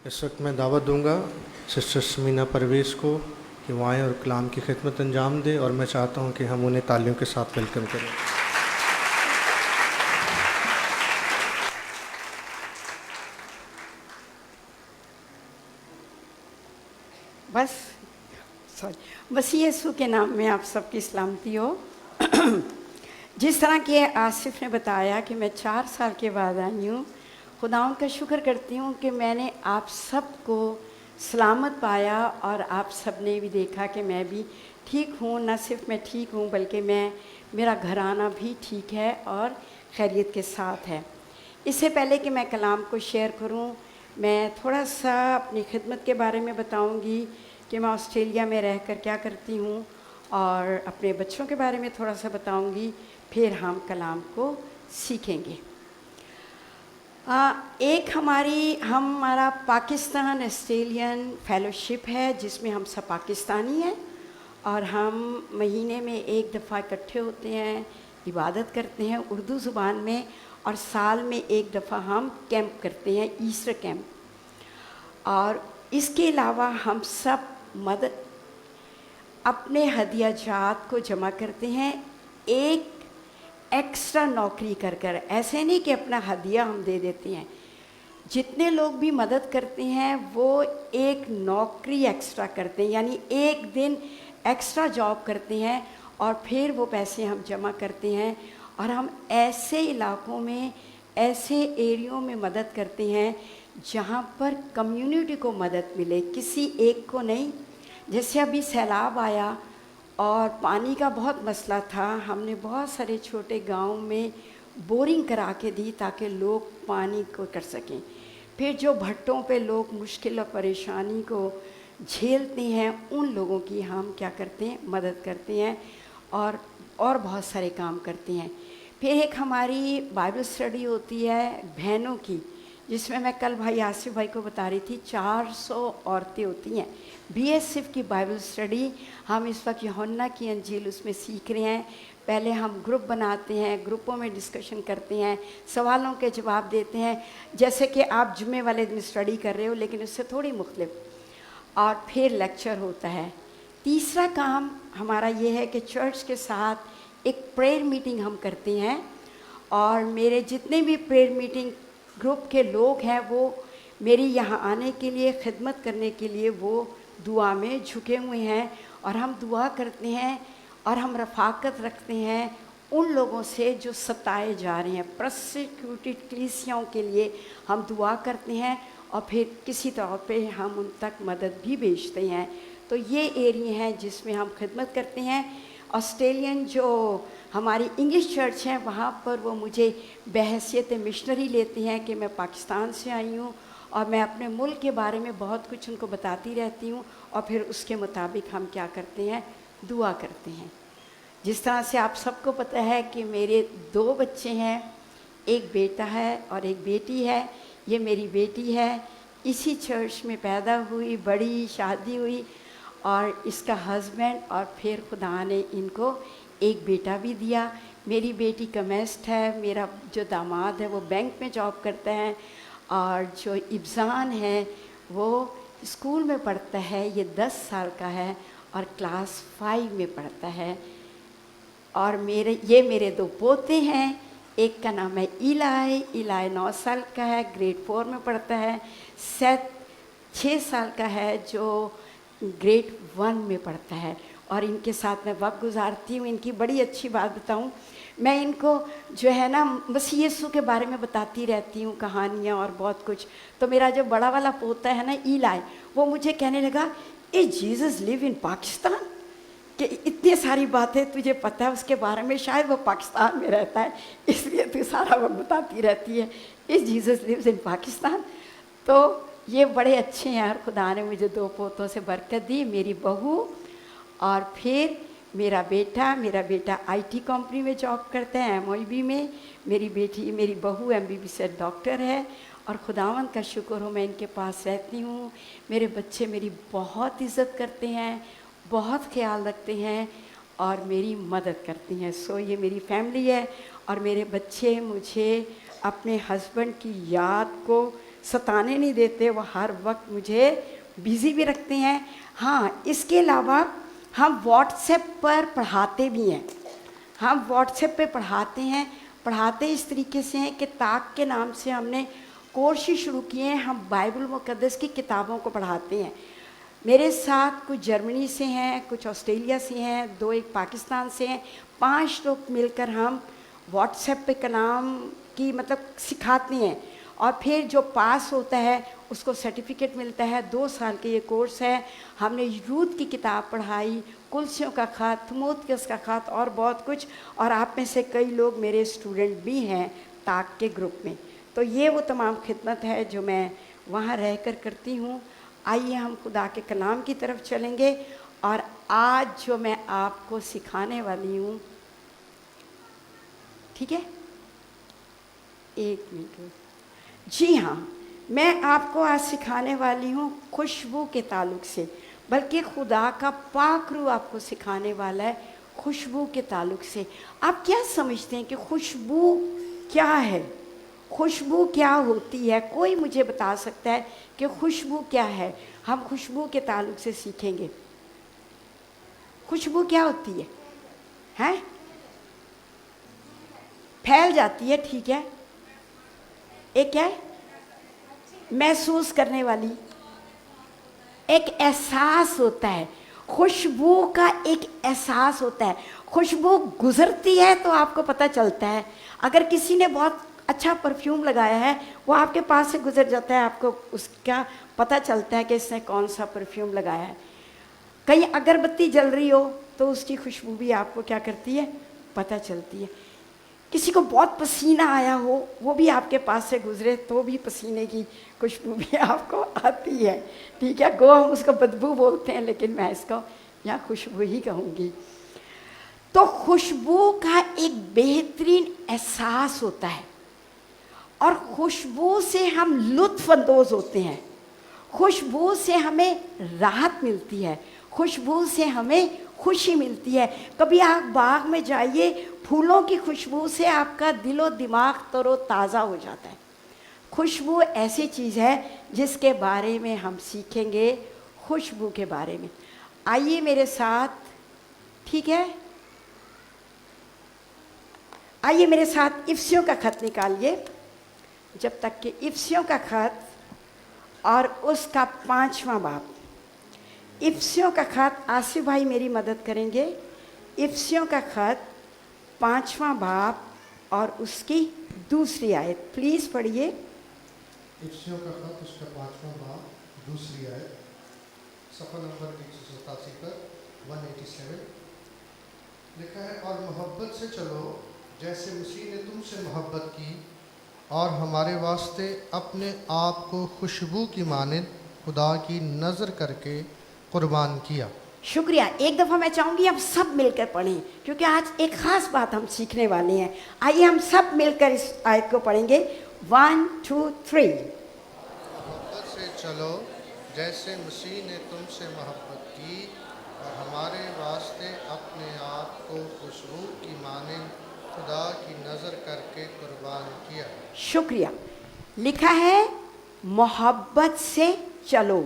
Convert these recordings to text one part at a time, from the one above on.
اس وقت میں دعوت دوں گا سسٹر سمینا پرویز کو کہ وہ آئیں اور کلام کی خدمت انجام دیں، اور میں چاہتا ہوں کہ ہم انہیں تالیوں کے ساتھ ویلکم کریں۔ مسیح یسوع کے نام میں آپ سب کی سلامتی ہو۔ جس طرح کہ آصف نے بتایا کہ میں 4 سال کے بعد آئی ہوں، خداوند کا شکر کرتی ہوں کہ میں نے آپ سب کو سلامت پایا، اور آپ سب نے بھی دیکھا کہ میں بھی ٹھیک ہوں۔ نہ صرف میں ٹھیک ہوں بلکہ میرا گھرانہ بھی ٹھیک ہے اور خیریت کے ساتھ ہے۔ اس سے پہلے کہ میں کلام کو شیئر کروں، میں تھوڑا سا اپنی خدمت کے بارے میں بتاؤں گی کہ میں آسٹریلیا میں رہ کر کیا کرتی ہوں، اور اپنے بچوں کے بارے میں تھوڑا سا بتاؤں گی، پھر ہم کلام کو سیکھیں گے۔ ہمارا پاکستان آسٹریلین فیلوشپ ہے، جس میں ہم سب پاکستانی ہیں، اور ہم مہینے میں 1 دفعہ اکٹھے ہوتے ہیں، عبادت کرتے ہیں اردو زبان میں، اور سال میں 1 دفعہ ہم کیمپ کرتے ہیں، ایسٹر کیمپ۔ اور اس کے علاوہ ہم سب اپنے ہدیہ جات کو جمع کرتے ہیں، ایک ایکسٹرا نوکری کر ایسے نہیں کہ اپنا ہدیہ ہم دے دیتے ہیں۔ جتنے لوگ بھی مدد کرتے ہیں وہ ایک نوکری ایکسٹرا کرتے ہیں، یعنی 1 دن ایکسٹرا جاب کرتے ہیں، اور پھر وہ پیسے ہم جمع کرتے ہیں، اور ہم ایسے علاقوں میں، ایسے ایریوں میں مدد کرتے ہیں جہاں پر کمیونٹی کو مدد ملے، کسی ایک کو نہیں۔ جیسے ابھی سیلاب آیا اور پانی کا بہت مسئلہ تھا، ہم نے بہت سارے چھوٹے گاؤں میں بورنگ کرا کے دی تاکہ لوگ پانی کو کر سکیں۔ پھر جو بھٹوں پہ لوگ مشکل اور پریشانی کو جھیلتے ہیں، ان لوگوں کی ہم کیا کرتے ہیں، مدد کرتے ہیں، اور بہت سارے کام کرتے ہیں۔ پھر ایک ہماری بائبل اسٹڈی ہوتی ہے بہنوں کی، جس میں کل بھائی آصف بھائی کو بتا رہی تھی 400 عورتیں ہوتی ہیں۔ بی ایس ایف کی بائبل اسٹڈی ہم اس وقت یوحنا کی انجیل اس میں سیکھ رہے ہیں۔ پہلے ہم گروپ بناتے ہیں، گروپوں میں ڈسکشن کرتے ہیں، سوالوں کے جواب دیتے ہیں، جیسے کہ آپ جمعے والے دن اسٹڈی کر رہے ہو لیکن اس سے تھوڑی مختلف، اور پھر لیکچر ہوتا ہے۔ تیسرا کام ہمارا یہ ہے کہ چرچ کے ساتھ ایک پریئر میٹنگ ہم کرتے ہیں، اور میرے جتنے بھی پریئر میٹنگ گروپ کے لوگ ہیں وہ میری یہاں آنے کے لیے، خدمت کرنے کے لیے وہ دعا میں جھکے ہوئے ہیں، اور ہم دعا کرتے ہیں، اور ہم رفاقت رکھتے ہیں ان لوگوں سے جو ستائے جا رہے ہیں، پرسیکیوٹڈ کلیسیاؤں کے لیے ہم دعا کرتے ہیں، اور پھر کسی طور پہ ہم ان تک مدد بھی بھیجتے ہیں۔ تو یہ ایریا ہیں جس میں ہم خدمت کرتے ہیں۔ آسٹریلین جو ہماری انگلش چرچ ہے، وہاں پر وہ مجھے بحیثیت مشنری لیتے ہیں کہ میں پاکستان سے آئی ہوں، اور میں اپنے ملک کے بارے میں بہت کچھ ان کو بتاتی رہتی ہوں، اور پھر اس کے مطابق ہم کیا کرتے ہیں، دعا کرتے ہیں۔ جس طرح سے آپ سب کو پتہ ہے کہ میرے 2 بچے ہیں، ایک بیٹا ہے اور ایک بیٹی ہے۔ یہ میری بیٹی ہے، اسی چرچ میں پیدا ہوئی، بڑی، شادی ہوئی، اور اس کا ہسبینڈ، اور پھر خدا نے ان کو ایک بیٹا بھی دیا۔ میری بیٹی کمیسٹ ہے، میرا جو داماد ہے وہ بینک میں جاب کرتا ہے، اور جو ابزان ہے وہ اسکول میں پڑھتا ہے، یہ 10 سال کا ہے اور کلاس 5 میں پڑھتا ہے۔ اور یہ میرے 2 پوتے ہیں، ایک کا نام ہے ایلائی 9 سال کا ہے، گریڈ 4 میں پڑھتا ہے۔ سیتھ 6 سال کا ہے جو گریڈ 1 میں پڑھتا ہے، اور ان کے ساتھ میں وقت گزارتی ہوں۔ ان کی بڑی اچھی بات بتاؤں، میں ان کو جو ہے نا مسیح یسوع کے بارے میں بتاتی رہتی ہوں، کہانیاں اور بہت کچھ۔ تو میرا جو بڑا والا پوتا ہے نا ایلائی، وہ مجھے کہنے لگا جیزس لیو ان پاکستان، کہ اتنی ساری باتیں تجھے پتہ ہے اس کے بارے میں، شاید وہ پاکستان میں رہتا ہے اس لیے تو سارا وقت بتاتی رہتی ہے جیزس لیوز ان پاکستان۔ تو یہ بڑے اچھے ہیں، اور خدا نے مجھے 2 پوتوں سے برکت دی، میری بہو اور پھر میرا بیٹا آئی ٹی کمپنی میں جاب کرتا ہے MOEB میں، میری بہو MBBS سے ڈاکٹر ہے، اور خداوند کا شکر ہو میں ان کے پاس رہتی ہوں۔ میرے بچے میری بہت عزت کرتے ہیں، بہت خیال رکھتے ہیں، اور میری مدد کرتی ہیں۔ یہ میری فیملی ہے، اور میرے بچے مجھے اپنے ہسبینڈ کی یاد کو सताने नहीं देते, वो हर वक्त मुझे बिज़ी भी रखते हैं। हाँ, इसके अलावा हम व्हाट्सएप पर पढ़ाते भी हैं। हम व्हाट्सएप पे पढ़ाते इस तरीके से हैं कि ताक के नाम से हमने कोर्स ही शुरू किए हैं। हम बाइबल मुक़द्दस की किताबों को पढ़ाते हैं। मेरे साथ कुछ जर्मनी से हैं, कुछ ऑस्ट्रेलिया से हैं, 2 एक पाकिस्तान से हैं। 5 लोग मिलकर हम व्हाट्सएप पे कलाम की मतलब सिखाते हैं, और फिर जो पास होता है उसको सर्टिफिकेट मिलता है। 2 साल के ये कोर्स है। हमने यूथ की किताब पढ़ाई, कुलसियों का ख़त, थमोथियुस का ख़त और बहुत कुछ। और आप में से कई लोग मेरे स्टूडेंट भी हैं ताक के ग्रुप में। तो ये वो तमाम खिदमत है जो मैं वहाँ रहकर करती हूँ। आइए हम खुदा के कलाम की तरफ चलेंगे, और आज जो मैं आपको सिखाने वाली हूँ, ठीक है, 1 मिनट। जी हाँ, मैं आपको आज सिखाने वाली हूँ खुशबू के ताल्लुक़ से, बल्कि खुदा का पाक रूह आपको सिखाने वाला है खुशबू के ताल्लुक़ से। आप क्या समझते हैं कि खुशबू क्या है? खुशबू क्या होती है? कोई मुझे बता सकता है कि खुशबू क्या है? हम खुशबू के ताल्लुक़ से सीखेंगे। खुशबू क्या होती है? हैं? फैल जाती है, ठीक है। एक क्या है? महसूस करने वाली, एक एहसास होता है। खुशबू का एक एहसास होता है। खुशबू गुजरती है तो आपको पता चलता है। अगर किसी ने बहुत अच्छा परफ्यूम लगाया है, वो आपके पास से गुजर जाता है, आपको उसका पता चलता है कि इसने कौन सा परफ्यूम लगाया है। कहीं अगरबत्ती जल रही हो तो उसकी खुशबू भी आपको क्या करती है? पता चलती है। किसी को बहुत पसीना आया हो, वो भी आपके पास से गुजरे तो भी पसीने की खुशबू भी आपको आती है, ठीक है। गो हम उसको बदबू बोलते हैं, लेकिन मैं इसको यहाँ खुशबू ही कहूँगी। तो खुशबू का एक बेहतरीन एहसास होता है, और खुशबू से हम लुत्फ़ अंदोज़ होते हैं। खुशबू से हमें राहत मिलती है, खुशबू से हमें खुशी मिलती है। कभी आप बाग में जाइए, फूलों की खुशबू से आपका दिलो दिमाग तरो ताज़ा हो जाता है। खुशबू ऐसी चीज़ है जिसके बारे में हम सीखेंगे, खुशबू के बारे में। आइए मेरे साथ, ठीक है, आइए मेरे साथ इफ्सियों का ख़त निकालिए। जब तक कि इफ्सियों का ख़त और उसका 5वां बाब, इफ्सियों का ख़त, आसिफ भाई मेरी मदद करेंगे। इफ्सियों का ख़त 5वां बाब और उसकी 2री आयत, प्लीज़ पढ़िए। इफ्सियों का ख़त उसका 5वां बाब 2री आयत, सफ़ा नंबर 187 पर 187 लिखा है, और मोहब्बत से चलो जैसे मसीह ने तुमसे मोहब्बत की और हमारे वास्ते अपने आप को खुशबू की मानिंद खुदा की नज़र करके कुर्बान किया। शुक्रिया। एक दफ़ा मैं चाहूँगी हम सब मिलकर पढ़ें, क्योंकि आज एक ख़ास बात हम सीखने वाले हैं। आइए हम सब मिलकर इस आयत को पढ़ेंगे। 1 2 3। मोहब्बत से चलो जैसे मसीह ने तुमसे मोहब्बत की और हमारे वास्ते अपने आप को खुशबू की मानिंद खुदा की नज़र करके कुर्बान किया। शुक्रिया। लिखा है मोहब्बत से चलो।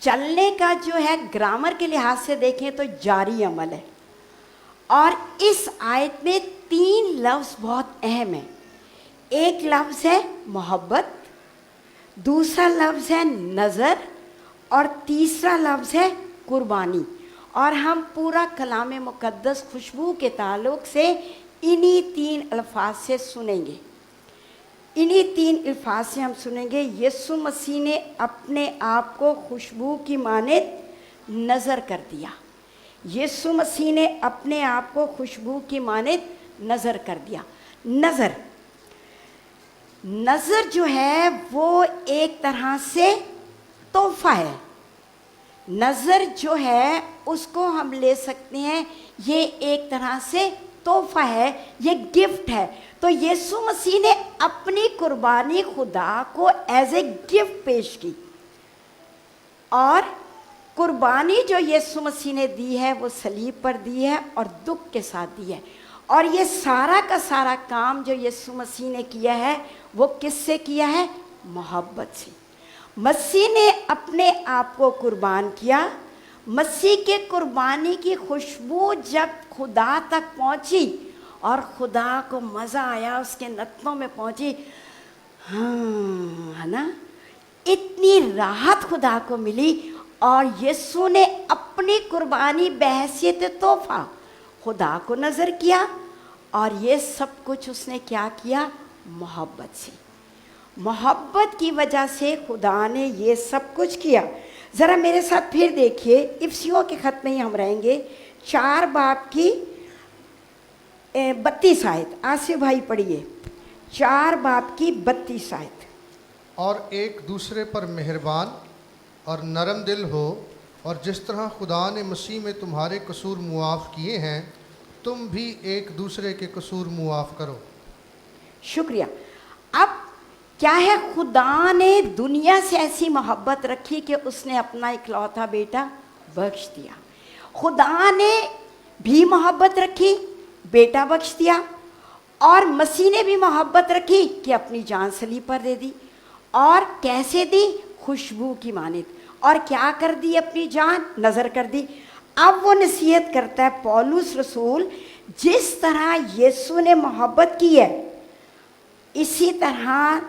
चलने का जो है ग्रामर के लिहाज से देखें तो जारी अमल है, और इस आयत में 3 लफ्ज़ बहुत अहम हैं। एक लफ्ज़ है मोहब्बत, दूसरा लफ्ज़ है नज़र, और तीसरा लफ्ज़ है कुर्बानी। और हम पूरा कलाम मुक़द्दस खुशबू के ताल्लुक़ से इन्हीं 3 अल्फाज से सुनेंगे। इन्हीं 3 अल्फाज से हम सुनेंगे। यीशु मसीह ने अपने आप को खुशबू की मानिंद नज़र कर दिया। यीशु मसीह ने अपने आप को खुशबू की मानिंद नज़र कर दिया। नज़र, नज़र जो है वो एक तरह से तोहफ़ा है। नज़र जो है उसको हम ले सकते हैं, ये एक तरह से तोहफ़ा है, ये गिफ्ट है। तो यीशु मसीह ने अपनी कुर्बानी खुदा को एज ए गिफ्ट पेश की, और कुर्बानी जो यीशु मसीह ने दी है वो सलीब पर दी है और दुख के साथ दी है। और ये सारा का सारा काम जो यीशु मसीह ने किया है वो किससे किया है? मोहब्बत से। मसीह ने अपने आप को कुर्बान किया। मसीह के कुर्बानी की खुशबू जब खुदा तक पहुंची और खुदा को मज़ा आया, उसके नथनों में पहुंची, हाँ है ना, इतनी राहत खुदा को मिली। और यीशु ने अपनी कुर्बानी बहैसियत तोहफा खुदा को नज़र किया, और ये सब कुछ उसने क्या किया? मोहब्बत से। मोहब्बत की वजह से खुदा ने ये सब कुछ किया। ज़रा मेरे साथ फिर देखिए, इफिसियों के ख़त में ही हम रहेंगे, 4 बाब की 32 आयत। आसिफ भाई पढ़िए, 4 बाब की 32 आयत। और एक दूसरे पर मेहरबान और नरम दिल हो, और जिस तरह खुदा ने मसीह में तुम्हारे कसूर मुआफ़ किए हैं, तुम भी एक दूसरे के कसूर मुआफ़ करो। शुक्रिया। अब क्या है, खुदा ने दुनिया से ऐसी मोहब्बत रखी कि उसने अपना इकलौता बेटा बख्श दिया। खुदा ने भी मोहब्बत रखी, बेटा बख्श दिया, और मसीह ने भी मोहब्बत रखी कि अपनी जान सलीब पर दे दी। और कैसे दी? खुशबू की मानित। और क्या कर दी? अपनी जान नज़र कर दी। अब वो नसीहत करता है पौलुस रसूल, जिस तरह यीशु ने मोहब्बत की है, इसी तरह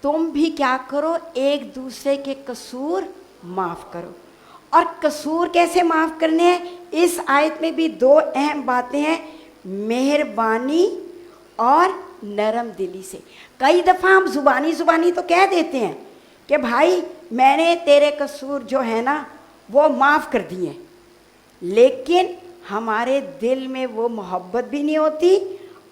तुम भी क्या करो? एक दूसरे के कसूर माफ़ करो। और कसूर कैसे माफ़ करने हैं? इस आयत में भी 2 अहम बातें हैं, मेहरबानी और नरम दिली से। कई दफ़ा हम ज़ुबानी तो कह देते हैं कि भाई मैंने तेरे कसूर जो है ना वो माफ़ कर दिए, लेकिन हमारे दिल में वो मोहब्बत भी नहीं होती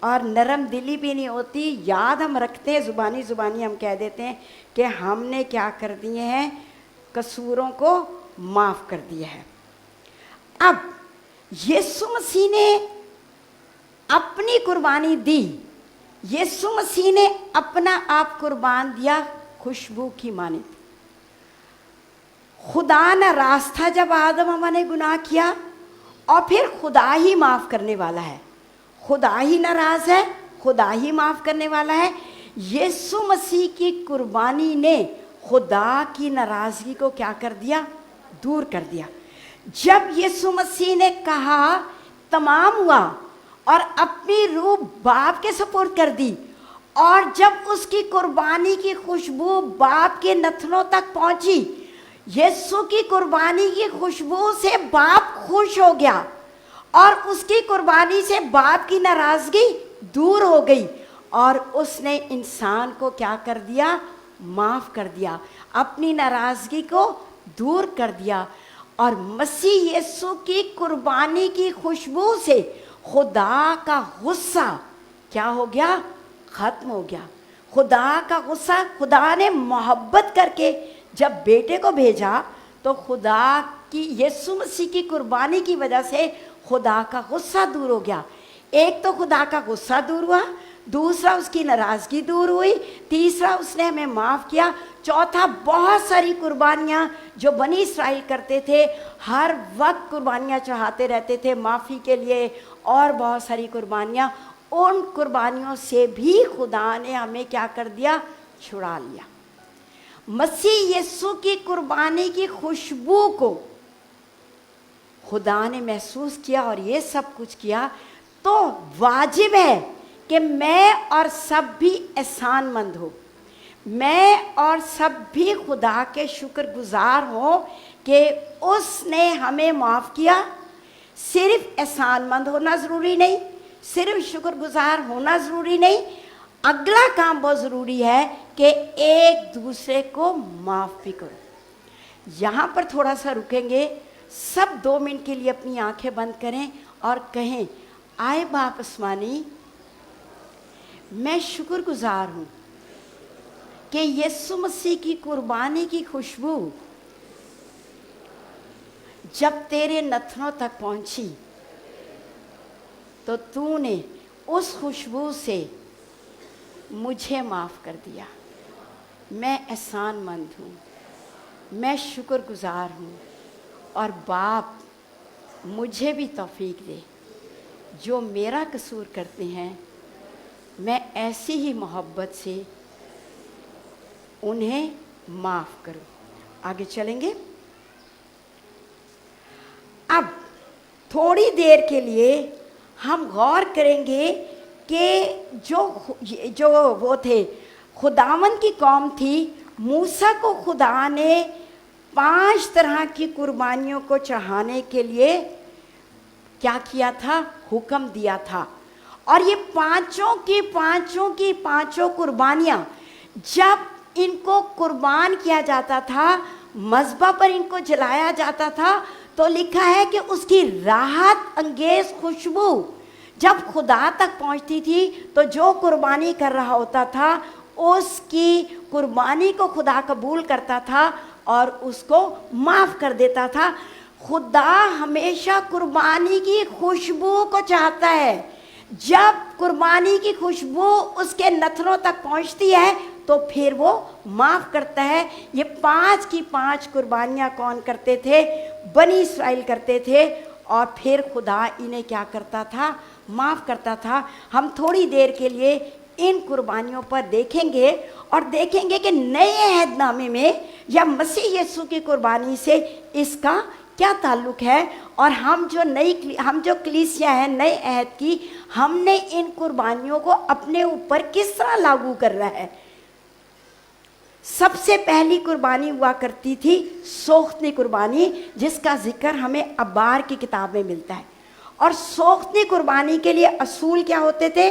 और नरम दिली भी नहीं होती। याद हम रखते हैं, ज़ुबानी हम कह देते हैं कि हमने क्या कर दिए हैं? कसूरों को माफ़ कर दिया है। अब यीशु मसीह ने अपनी कुर्बानी दी, यीशु मसीह ने अपना आप कुर्बान दिया खुशबू की मानित। खुदा नाराज़ था जब आदम हवा ने गुनाह किया, और फिर खुदा ही माफ़ करने वाला है। खुदा ही नाराज़ है, खुदा ही माफ़ करने वाला है। यीशु मसीह की कुर्बानी ने खुदा की नाराज़गी को क्या कर दिया? दूर कर दिया। जब यीशु मसीह ने कहा तमाम हुआ और अपनी रूह बाप के सुपुर्द कर दी, और जब उसकी कुर्बानी की खुशबू बाप के नथनों तक पहुंची, यीशु की कुर्बानी की खुशबू से बाप खुश हो गया, और उसकी कुर्बानी से बाप की नाराज़गी दूर हो गई, और उसने इंसान को क्या कर दिया? माफ़ कर दिया, अपनी नाराज़गी को दूर कर दिया। और मसीह यीशु की कुर्बानी की खुशबू से खुदा का गुस्सा क्या हो गया? ख़त्म हो गया। खुदा का गुस्सा, खुदा ने मोहब्बत करके जब बेटे को भेजा, तो खुदा की यीशु मसीह की कुर्बानी की वजह से खुदा का गुस्सा दूर हो गया। एक तो खुदा का गुस्सा दूर हुआ, दूसरा उसकी नाराज़गी दूर हुई, तीसरा उसने हमें माफ़ किया, चौथा बहुत सारी कुर्बानियाँ जो बनी इस्राइल करते थे, हर वक्त कुर्बानियाँ चढ़ाते रहते थे माफ़ी के लिए, और बहुत सारी कुर्बानियाँ, उन कुर्बानियों से भी खुदा ने हमें क्या कर दिया? छुड़ा लिया। मसीह यीशु की कुर्बानी की खुशबू को खुदा ने महसूस किया और ये सब कुछ किया, तो वाजिब है कि मैं और सब भी एहसानमंद हो, मैं और सब भी खुदा के शुक्रगुजार हों कि उसने हमें माफ़ किया। सिर्फ एहसानमंद होना ज़रूरी नहीं, सिर्फ शुक्रगुजार होना ज़रूरी नहीं, अगला काम बहुत ज़रूरी है कि एक दूसरे को माफ़ भी करो। यहाँ पर थोड़ा सा रुकेंगे, सब 2 मिनट के लिए अपनी आंखें बंद करें और कहें, आए बाप आसमानी, मैं शुक्रगुजार हूँ कि यीशु मसीह की कुर्बानी की खुशबू जब तेरे नथनों तक पहुँची, तो तूने उस खुशबू से मुझे माफ़ कर दिया। मैं एहसानमंद हूँ, मैं शुक्रगुजार हूँ, और बाप मुझे भी तौफीक दे, जो मेरा कसूर करते हैं मैं ऐसी ही मोहब्बत से उन्हें माफ करो। आगे चलेंगे। अब थोड़ी देर के लिए हम गौर करेंगे कि जो वो थे, खुदावन की कौम थी, मूसा को खुदा ने 5 तरह की कुर्बानियों को चढ़ाने के लिए क्या किया था, हुक्म दिया था। और ये पांचों कुर्बानियां जब इनको कुर्बान किया जाता था, मज़बा पर इनको जलाया जाता था, तो लिखा है कि उसकी राहत अंगेज खुशबू जब खुदा तक पहुंचती थी, तो जो कुर्बानी कर रहा होता था उसकी कुर्बानी को खुदा कबूल करता था और उसको माफ़ कर देता था। खुदा हमेशा कुर्बानी की खुशबू को चाहता है। जब कुर्बानी की खुशबू उसके नथनों तक पहुंचती है तो फिर वो माफ़ करता है। ये 5 की 5 कुर्बानियाँ कौन करते थे? बनी इस्राएल करते थे। और फिर खुदा इन्हें क्या करता था? माफ़ करता था। हम थोड़ी देर के लिए इन कुर्बानियों पर देखेंगे और देखेंगे कि नए अहदनामे में या मसीह यीशु की कुर्बानी से इसका क्या ताल्लुक़ है। और हम जो कलीसिया है नए अहद की, हमने इन कुर्बानियों को अपने ऊपर किस तरह लागू कर रहा है। सबसे पहली कुर्बानी हुआ करती थी सोख्तनी कुर्बानी, जिसका जिक्र हमें अब्बार की किताब में मिलता है। और सोख्तनी कुर्बानी के लिए असूल क्या होते थे?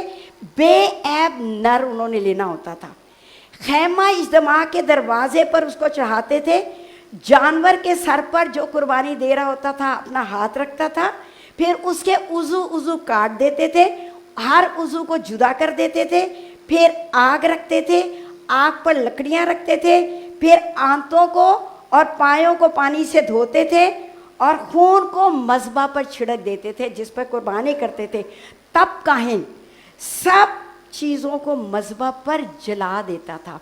बेऐब नर उन्होंने लेना होता था। खैमा इज्तिमा के दरवाजे पर उसको चढ़ाते थे। जानवर के सर पर जो कुर्बानी दे रहा होता था अपना हाथ रखता था, फिर उसके उज़ू काट देते थे, हर उज़ू को जुदा कर देते थे, फिर आग रखते थे, आग पर लकड़ियाँ रखते थे, फिर आंतों को और पायों को पानी से धोते थे और खून को मज़बा पर छिड़क देते थे जिस पर कुर्बानी करते थे। तब काहिन सब चीज़ों को मज़बा पर जला देता था।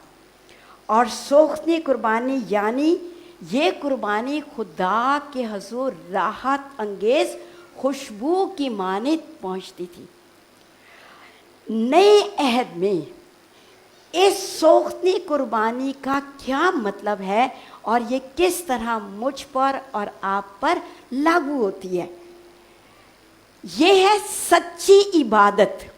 और सोख्तनी कुर्बानी यानी ये कुर्बानी खुदा के हजूर राहत अंगेज खुशबू की मानित पहुंचती थी। नए अहद में इस सोख्तनी कुर्बानी का क्या मतलब है और ये किस तरह मुझ पर और आप पर लागू होती है? ये है सच्ची इबादत।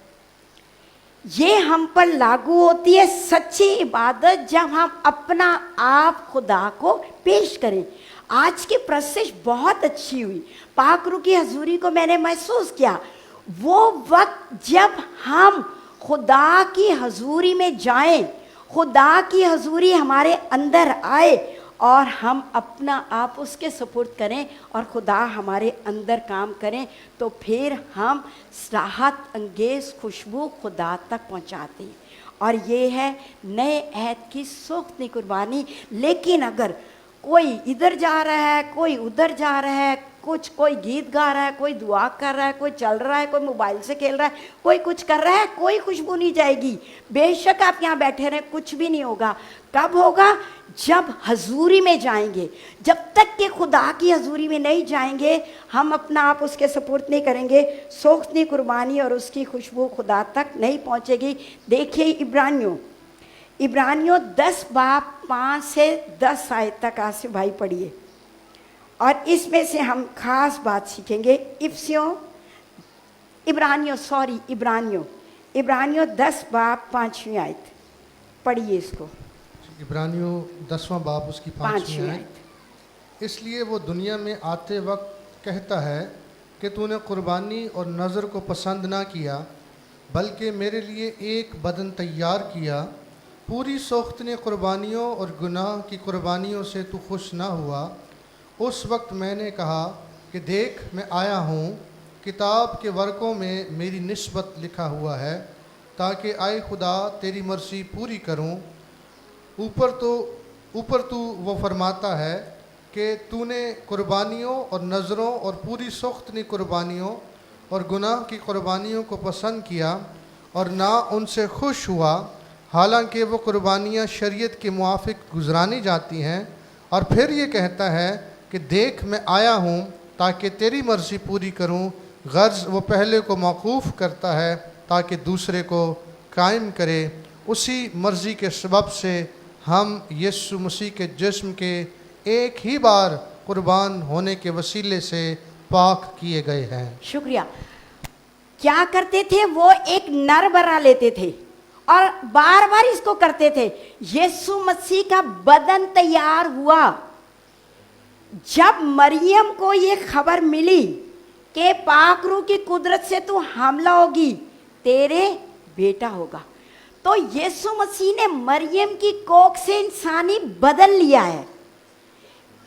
ये हम पर लागू होती है सच्ची इबादत जब हम अपना आप खुदा को पेश करें। आज की प्रशिश बहुत अच्छी हुई। पाक रूह की हजूरी को मैंने महसूस किया। वो वक्त जब हम खुदा की हजूरी में जाएं, खुदा की हजूरी हमारे अंदर आए और हम अपना आप उसके सुपुर्द करें और खुदा हमारे अंदर काम करें, तो फिर हम राहत अंगेज खुशबू खुदा तक पहुंचाते हैं। और ये है नए अहद की सोख्तनी कुर्बानी। लेकिन अगर कोई इधर जा रहा है, कोई उधर जा रहा है, कोई गीत गा रहा है, कोई दुआ कर रहा है, कोई चल रहा है, कोई मोबाइल से खेल रहा है, कोई कुछ कर रहा है, कोई खुशबू नहीं जाएगी। बेशक आप यहाँ बैठे रहें, कुछ भी नहीं होगा। कब होगा? जब हजूरी में जाएंगे। जब तक कि खुदा की हजूरी में नहीं जाएंगे, हम अपना आप उसके सपुर्द नहीं करेंगे, सोख्तनी कुर्बानी और उसकी खुशबू खुदा तक नहीं पहुँचेगी। देखिए इब्रानियों 10 बाब 5 से 10 आयत तक आसिफ भाई पढ़िए और इसमें से हम खास बात सीखेंगे। इब्रानियों 10 बाब 5वीं आयत पढ़िए इसको। इब्रानियों 10वां बाब उसकी 5वीं आयत। इसलिए वो दुनिया में आते वक्त कहता है कि तूने कुर्बानी और नज़र को पसंद ना किया, बल्कि मेरे लिए एक बदन तैयार किया। पूरी सोख्तनी कुर्बानियों और गुनाह की कुर्बानियों से तू खुश ना हुआ। उस वक्त मैंने कहा कि देख मैं आया हूँ, किताब के वर्कों में मेरी निस्बत लिखा हुआ है, ताकि आए खुदा तेरी मर्ज़ी पूरी करूँ। ऊपर तू वो फरमाता है कि तूने कुर्बानियों और नज़रों और पूरी सोख्तनी कुर्बानियों और गुनाह की कुर्बानियों को पसंद किया और ना उनसे खुश हुआ, हालांकि वो कुर्बानियाँ शरीयत के मुआफिक गुजरानी जाती हैं। और फिर ये कहता है कि देख मैं आया हूँ ताकि तेरी मर्ज़ी पूरी करूँ। गर्ज़ वो पहले को मौकूफ़ करता है ताकि दूसरे को कायम करे। उसी मर्ज़ी के सबब से हम यीशु मसीह के जिस्म के एक ही बार कुर्बान होने के वसीले से पाक किए गए हैं। शुक्रिया। क्या करते थे? वो एक नर बना लेते थे और बार बार इसको करते थे। यीशु मसीह का बदन तैयार हुआ जब मरियम को ये खबर मिली कि पाक रूह की कुदरत से तू हमला होगी, तेरे बेटा होगा। तो यीशु मसीह ने मरियम की कोख से इंसानी बदन लिया है।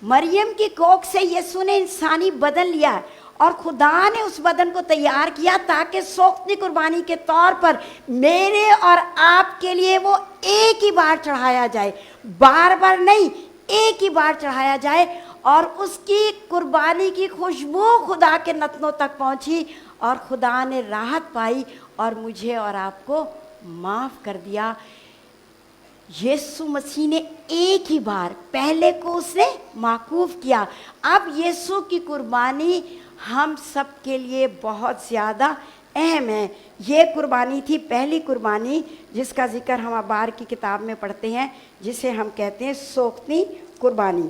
मरियम की कोख से यीशु ने इंसानी बदन लिया है और खुदा ने उस बदन को तैयार किया ताकि सोख्ती कुर्बानी के तौर पर मेरे और आपके लिए वो एक ही बार चढ़ाया जाए, बार बार नहीं, एक ही बार चढ़ाया जाए। और उसकी कुर्बानी की खुशबू खुदा के नथनों तक पहुंची और खुदा ने राहत पाई और मुझे और आपको माफ़ कर दिया। यीशु मसीह ने एक ही बार, पहले को उसने माकूफ किया। अब यीशु की कुर्बानी हम सब के लिए बहुत ज़्यादा अहम है। ये कुर्बानी थी पहली कुर्बानी जिसका जिक्र हम अबार की किताब में पढ़ते हैं, जिसे हम कहते हैं सोख्ती कुर्बानी।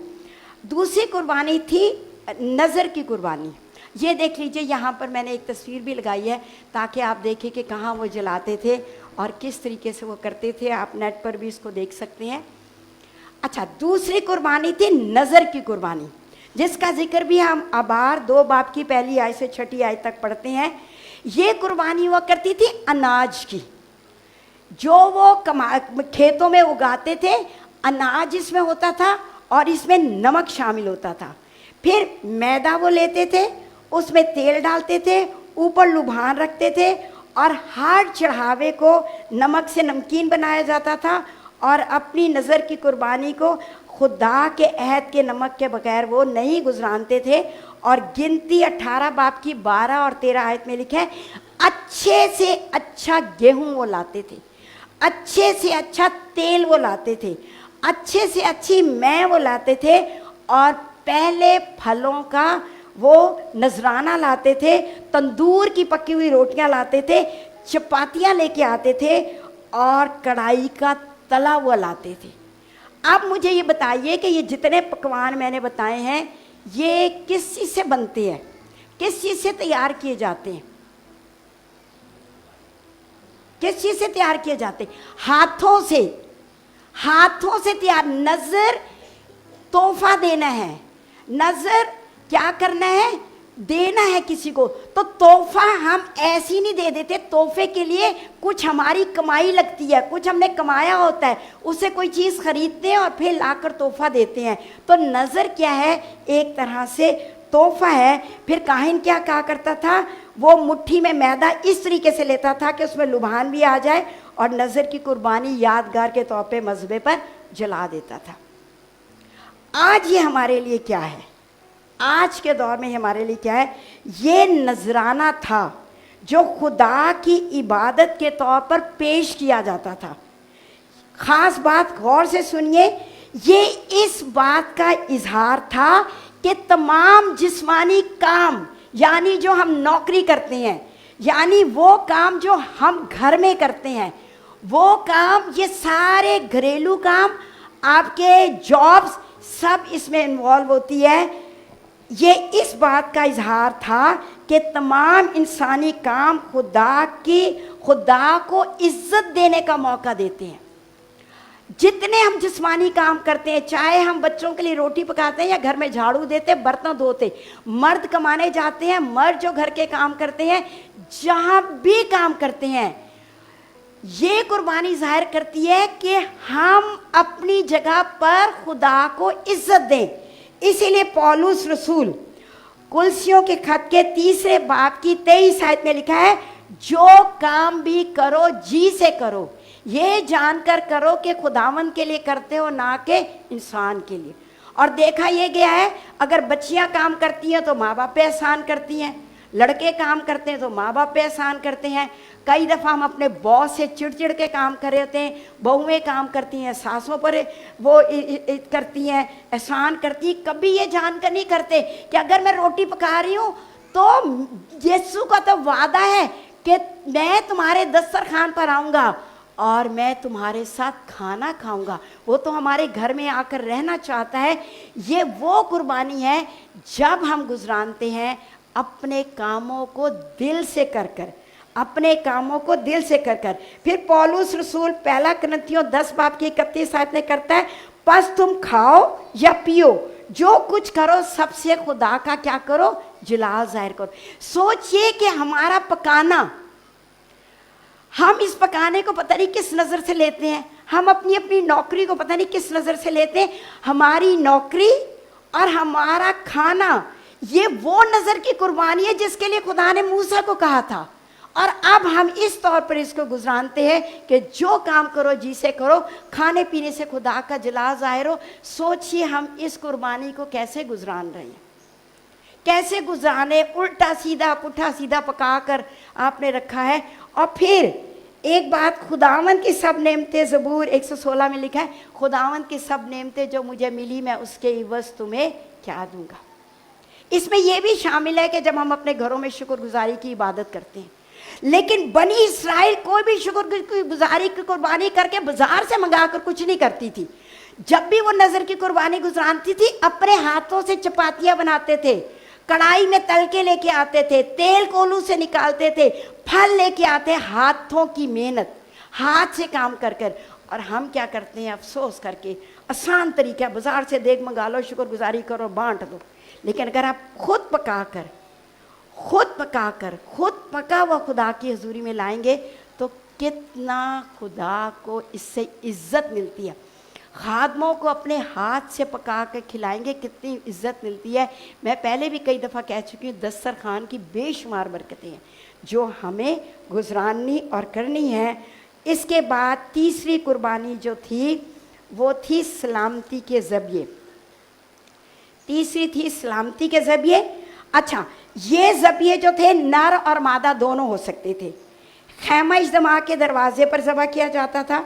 दूसरी कुर्बानी थी नज़र की कुर्बानी। ये देख लीजिए, यहाँ पर मैंने एक तस्वीर भी लगाई है ताकि आप देखें कि कहाँ वो जलाते थे और किस तरीके से वो करते थे। आप नेट पर भी इसको देख सकते हैं। अच्छा, दूसरी कुर्बानी थी नज़र की कुर्बानी, जिसका जिक्र भी हम अबार 2 बाब की पहली आयत से 6 आयत तक पढ़ते हैं। ये कुर्बानी हुआ करती थी अनाज की, जो वो खेतों में उगाते थे। अनाज इसमें होता था और इसमें नमक शामिल होता था। फिर मैदा वो लेते थे, उसमें तेल डालते थे, ऊपर लुभान रखते थे और हर चढ़ावे को नमक से नमकीन बनाया जाता था और अपनी नज़र की कुर्बानी को खुदा के अहद के नमक के बगैर वो नहीं गुजरानते थे। और गिनती 18 बाब की 12 और 13 आयत में लिखा है, अच्छे से अच्छा गेहूं वो लाते थे, अच्छे से अच्छा तेल वो लाते थे, अच्छे से अच्छी मैं वो लाते थे और पहले फलों का वो नजराना लाते थे, तंदूर की पकी हुई रोटियां लाते थे, चपातियां लेके आते थे और कढ़ाई का तला हुआ लाते थे। अब मुझे ये बताइए कि ये जितने पकवान मैंने बताए हैं ये किस चीज़ से बनते हैं, किस चीज़ से तैयार किए जाते हैं? किस चीज़ से तैयार किए जाते हैं? हाथों से, हाथों से तैयार। नज़र तोहफा देना है, नज़र क्या करना है? देना है किसी को। तो तोहफा हम ऐसे नहीं दे देते, तोहफे के लिए कुछ हमारी कमाई लगती है, कुछ हमने कमाया होता है, उससे कोई चीज़ खरीदते हैं और फिर लाकर तोहफा देते हैं। तो नज़र क्या है? एक तरह से तोहफा है। फिर काहिन क्या कहा करता था? वो मुट्ठी में मैदा इस तरीके से लेता था कि उसमें लुभान भी आ जाए और नज़र की कुर्बानी यादगार के तौर पे मज़बे पर जला देता था। आज ये हमारे लिए क्या है? आज के दौर में हमारे लिए क्या है? ये नजराना था जो खुदा की इबादत के तौर पर पेश किया जाता था। ख़ास बात गौर से सुनिए, ये इस बात का इजहार था कि तमाम जिस्मानी काम, यानी जो हम नौकरी करते हैं, यानी वो काम जो हम घर में करते हैं, वो काम, ये सारे घरेलू काम, आपके जॉब्स, सब इसमें इन्वॉल्व होती है। ये इस बात का इजहार था कि तमाम इंसानी काम खुदा को इज्जत देने का मौका देते हैं। जितने हम जिस्मानी काम करते हैं, चाहे हम बच्चों के लिए रोटी पकाते हैं या घर में झाड़ू देते, बर्तन धोते, मर्द कमाने जाते हैं, मर्द जो घर के काम करते हैं, जहाँ भी काम करते हैं, ये कुर्बानी जाहिर करती है कि हम अपनी जगह पर खुदा को इज्जत दें। इसीलिए पौलुस रसूल कुलसियों के खत के 3 बाब की 23 आयत में लिखा है, जो काम भी करो जी से करो, ये जानकर करो कि खुदावंद के लिए करते हो, ना कि इंसान के लिए। और देखा ये गया है, अगर बच्चियां काम करती हैं तो माँ बाप पे एहसान करती हैं, लड़के काम करते हैं तो माँ बाप पे एहसान करते हैं। कई दफ़ा हम अपने बॉस से चिड़चिड़ के काम कर रहे होते हैं, बहुएं काम करती हैं, सासों पर वो करती हैं, एहसान करती हैं। कभी ये जानकर नहीं करते कि अगर मैं रोटी पका रही हूँ तो यीशु का तो वादा है कि मैं तुम्हारे दस्तरखान पर आऊँगा और मैं तुम्हारे साथ खाना खाऊंगा। वो तो हमारे घर में आकर रहना चाहता है। ये वो कुर्बानी है जब हम गुजरानते हैं अपने कामों को दिल से कर कर, अपने कामों को दिल से कर कर। फिर पौलुस रसूल 1 कुरिन्थियों 10 बाब की 31 आयत में करता है, बस तुम खाओ या पियो, जो कुछ करो सबसे खुदा का क्या करो, जलाल जाहिर करो। सोचिए कि हमारा पकाना, हम इस पकाने को पता नहीं किस नज़र से लेते हैं, हम अपनी अपनी नौकरी को पता नहीं किस नज़र से लेते हैं। हमारी नौकरी और हमारा खाना ये वो नज़र की कुर्बानी है जिसके लिए खुदा ने मूसा को कहा था। और अब हम इस तौर पर इसको गुजरानते हैं कि जो काम करो जिसे करो, खाने पीने से खुदा का जलाल ज़ाहिर हो। सोचिए हम इस कुर्बानी को कैसे गुजरान रहे हैं, कैसे गुजराने, उल्टा सीधा पुट्ठा सीधा पका कर आपने रखा है। और फिर एक बात, खुदावंद की सब नेमतें, ज़बूर 116 में लिखा है, खुदावंद की सब नेमतें जो मुझे मिली मैं उसके इवज़ तुम्हें क्या दूंगा। इसमें यह भी शामिल है कि जब हम अपने घरों में शुक्रगुजारी की इबादत करते हैं, लेकिन बनी इसराइल कोई भी शुक्रगुजारी की कुर्बानी करके बाजार से मंगा कर कुछ नहीं करती थी। जब भी वो नज़र की कुर्बानी गुजरानती थी, अपने हाथों से चपातियाँ बनाते थे, कढ़ाई में तल के लेके आते थे, तेल कोलू से निकालते थे, फल लेके आते, हाथों की मेहनत, हाथ से काम कर कर। और हम क्या करते हैं, अफसोस करके आसान तरीका, बाजार से देख मंगा लो, शुक्रगुजारी करो, बांट दो। लेकिन अगर आप खुद पकाकर खुद पका हुआ खुदा की हजूरी में लाएंगे तो कितना खुदा को इससे इज्जत मिलती है। खादमों को अपने हाथ से पका कर खिलाएंगे, कितनी इज्जत मिलती है। मैं पहले भी कई दफ़ा कह चुकी हूँ, दस्तरखान की बेशुमार बरकतें हैं जो हमें गुजरानी और करनी है। इसके बाद तीसरी कुर्बानी जो थी वो थी सलामती के ज़बिये। तीसरी थी सलामती के ज़बिये। अच्छा, ये ज़बिये जो थे नर और मादा दोनों हो सकते थे। खैमा इज्तिमा के दरवाजे पर ज़बह किया जाता था।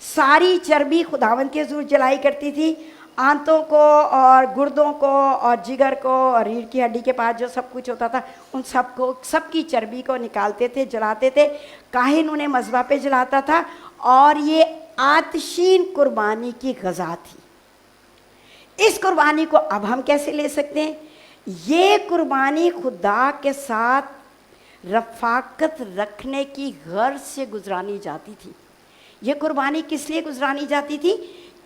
सारी चर्बी खुदावंद के हुज़ूर जलाई करती थी। आंतों को और गुर्दों को और जिगर को और रीढ़ की हड्डी के पास जो सब कुछ होता था, उन सबको, सबकी चर्बी को निकालते थे, जलाते थे। काहिन उन्हें मज़बा पे जलाता था। और ये आतशीन कुर्बानी की ग़ज़ा थी। इस कुर्बानी को अब हम कैसे ले सकते हैं? ये कुर्बानी खुदा के साथ रफ़ाकत रखने की गर्ज से गुजरानी जाती थी। ये कुर्बानी किस लिए गुजरानी जाती थी?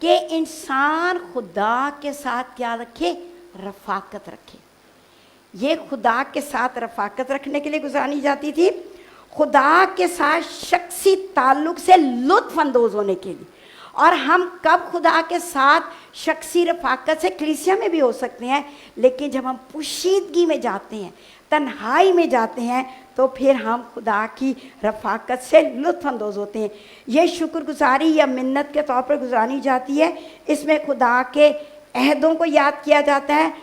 कि इंसान खुदा के साथ क्या रखे? रफ़ाकत रखे। ये खुदा के साथ रफ़ाकत रखने के लिए गुजरानी जाती थी, खुदा के साथ शख्सी ताल्लुक़ से लुत्फ़ अंदोज़ होने के लिए। और हम कब खुदा के साथ शख्सी रफ़ाकत से, कलीसिया में भी हो सकते हैं, लेकिन जब हम पोशीदगी में जाते हैं, तन्हाई में जाते हैं, तो फिर हम खुदा की रफ़ाकत से लुत्फ़ अंदोज़ होते हैं। ये शुक्रगुजारी या मिन्नत के तौर पर गुजारी जाती है। इसमें खुदा के अहदों को याद किया जाता है,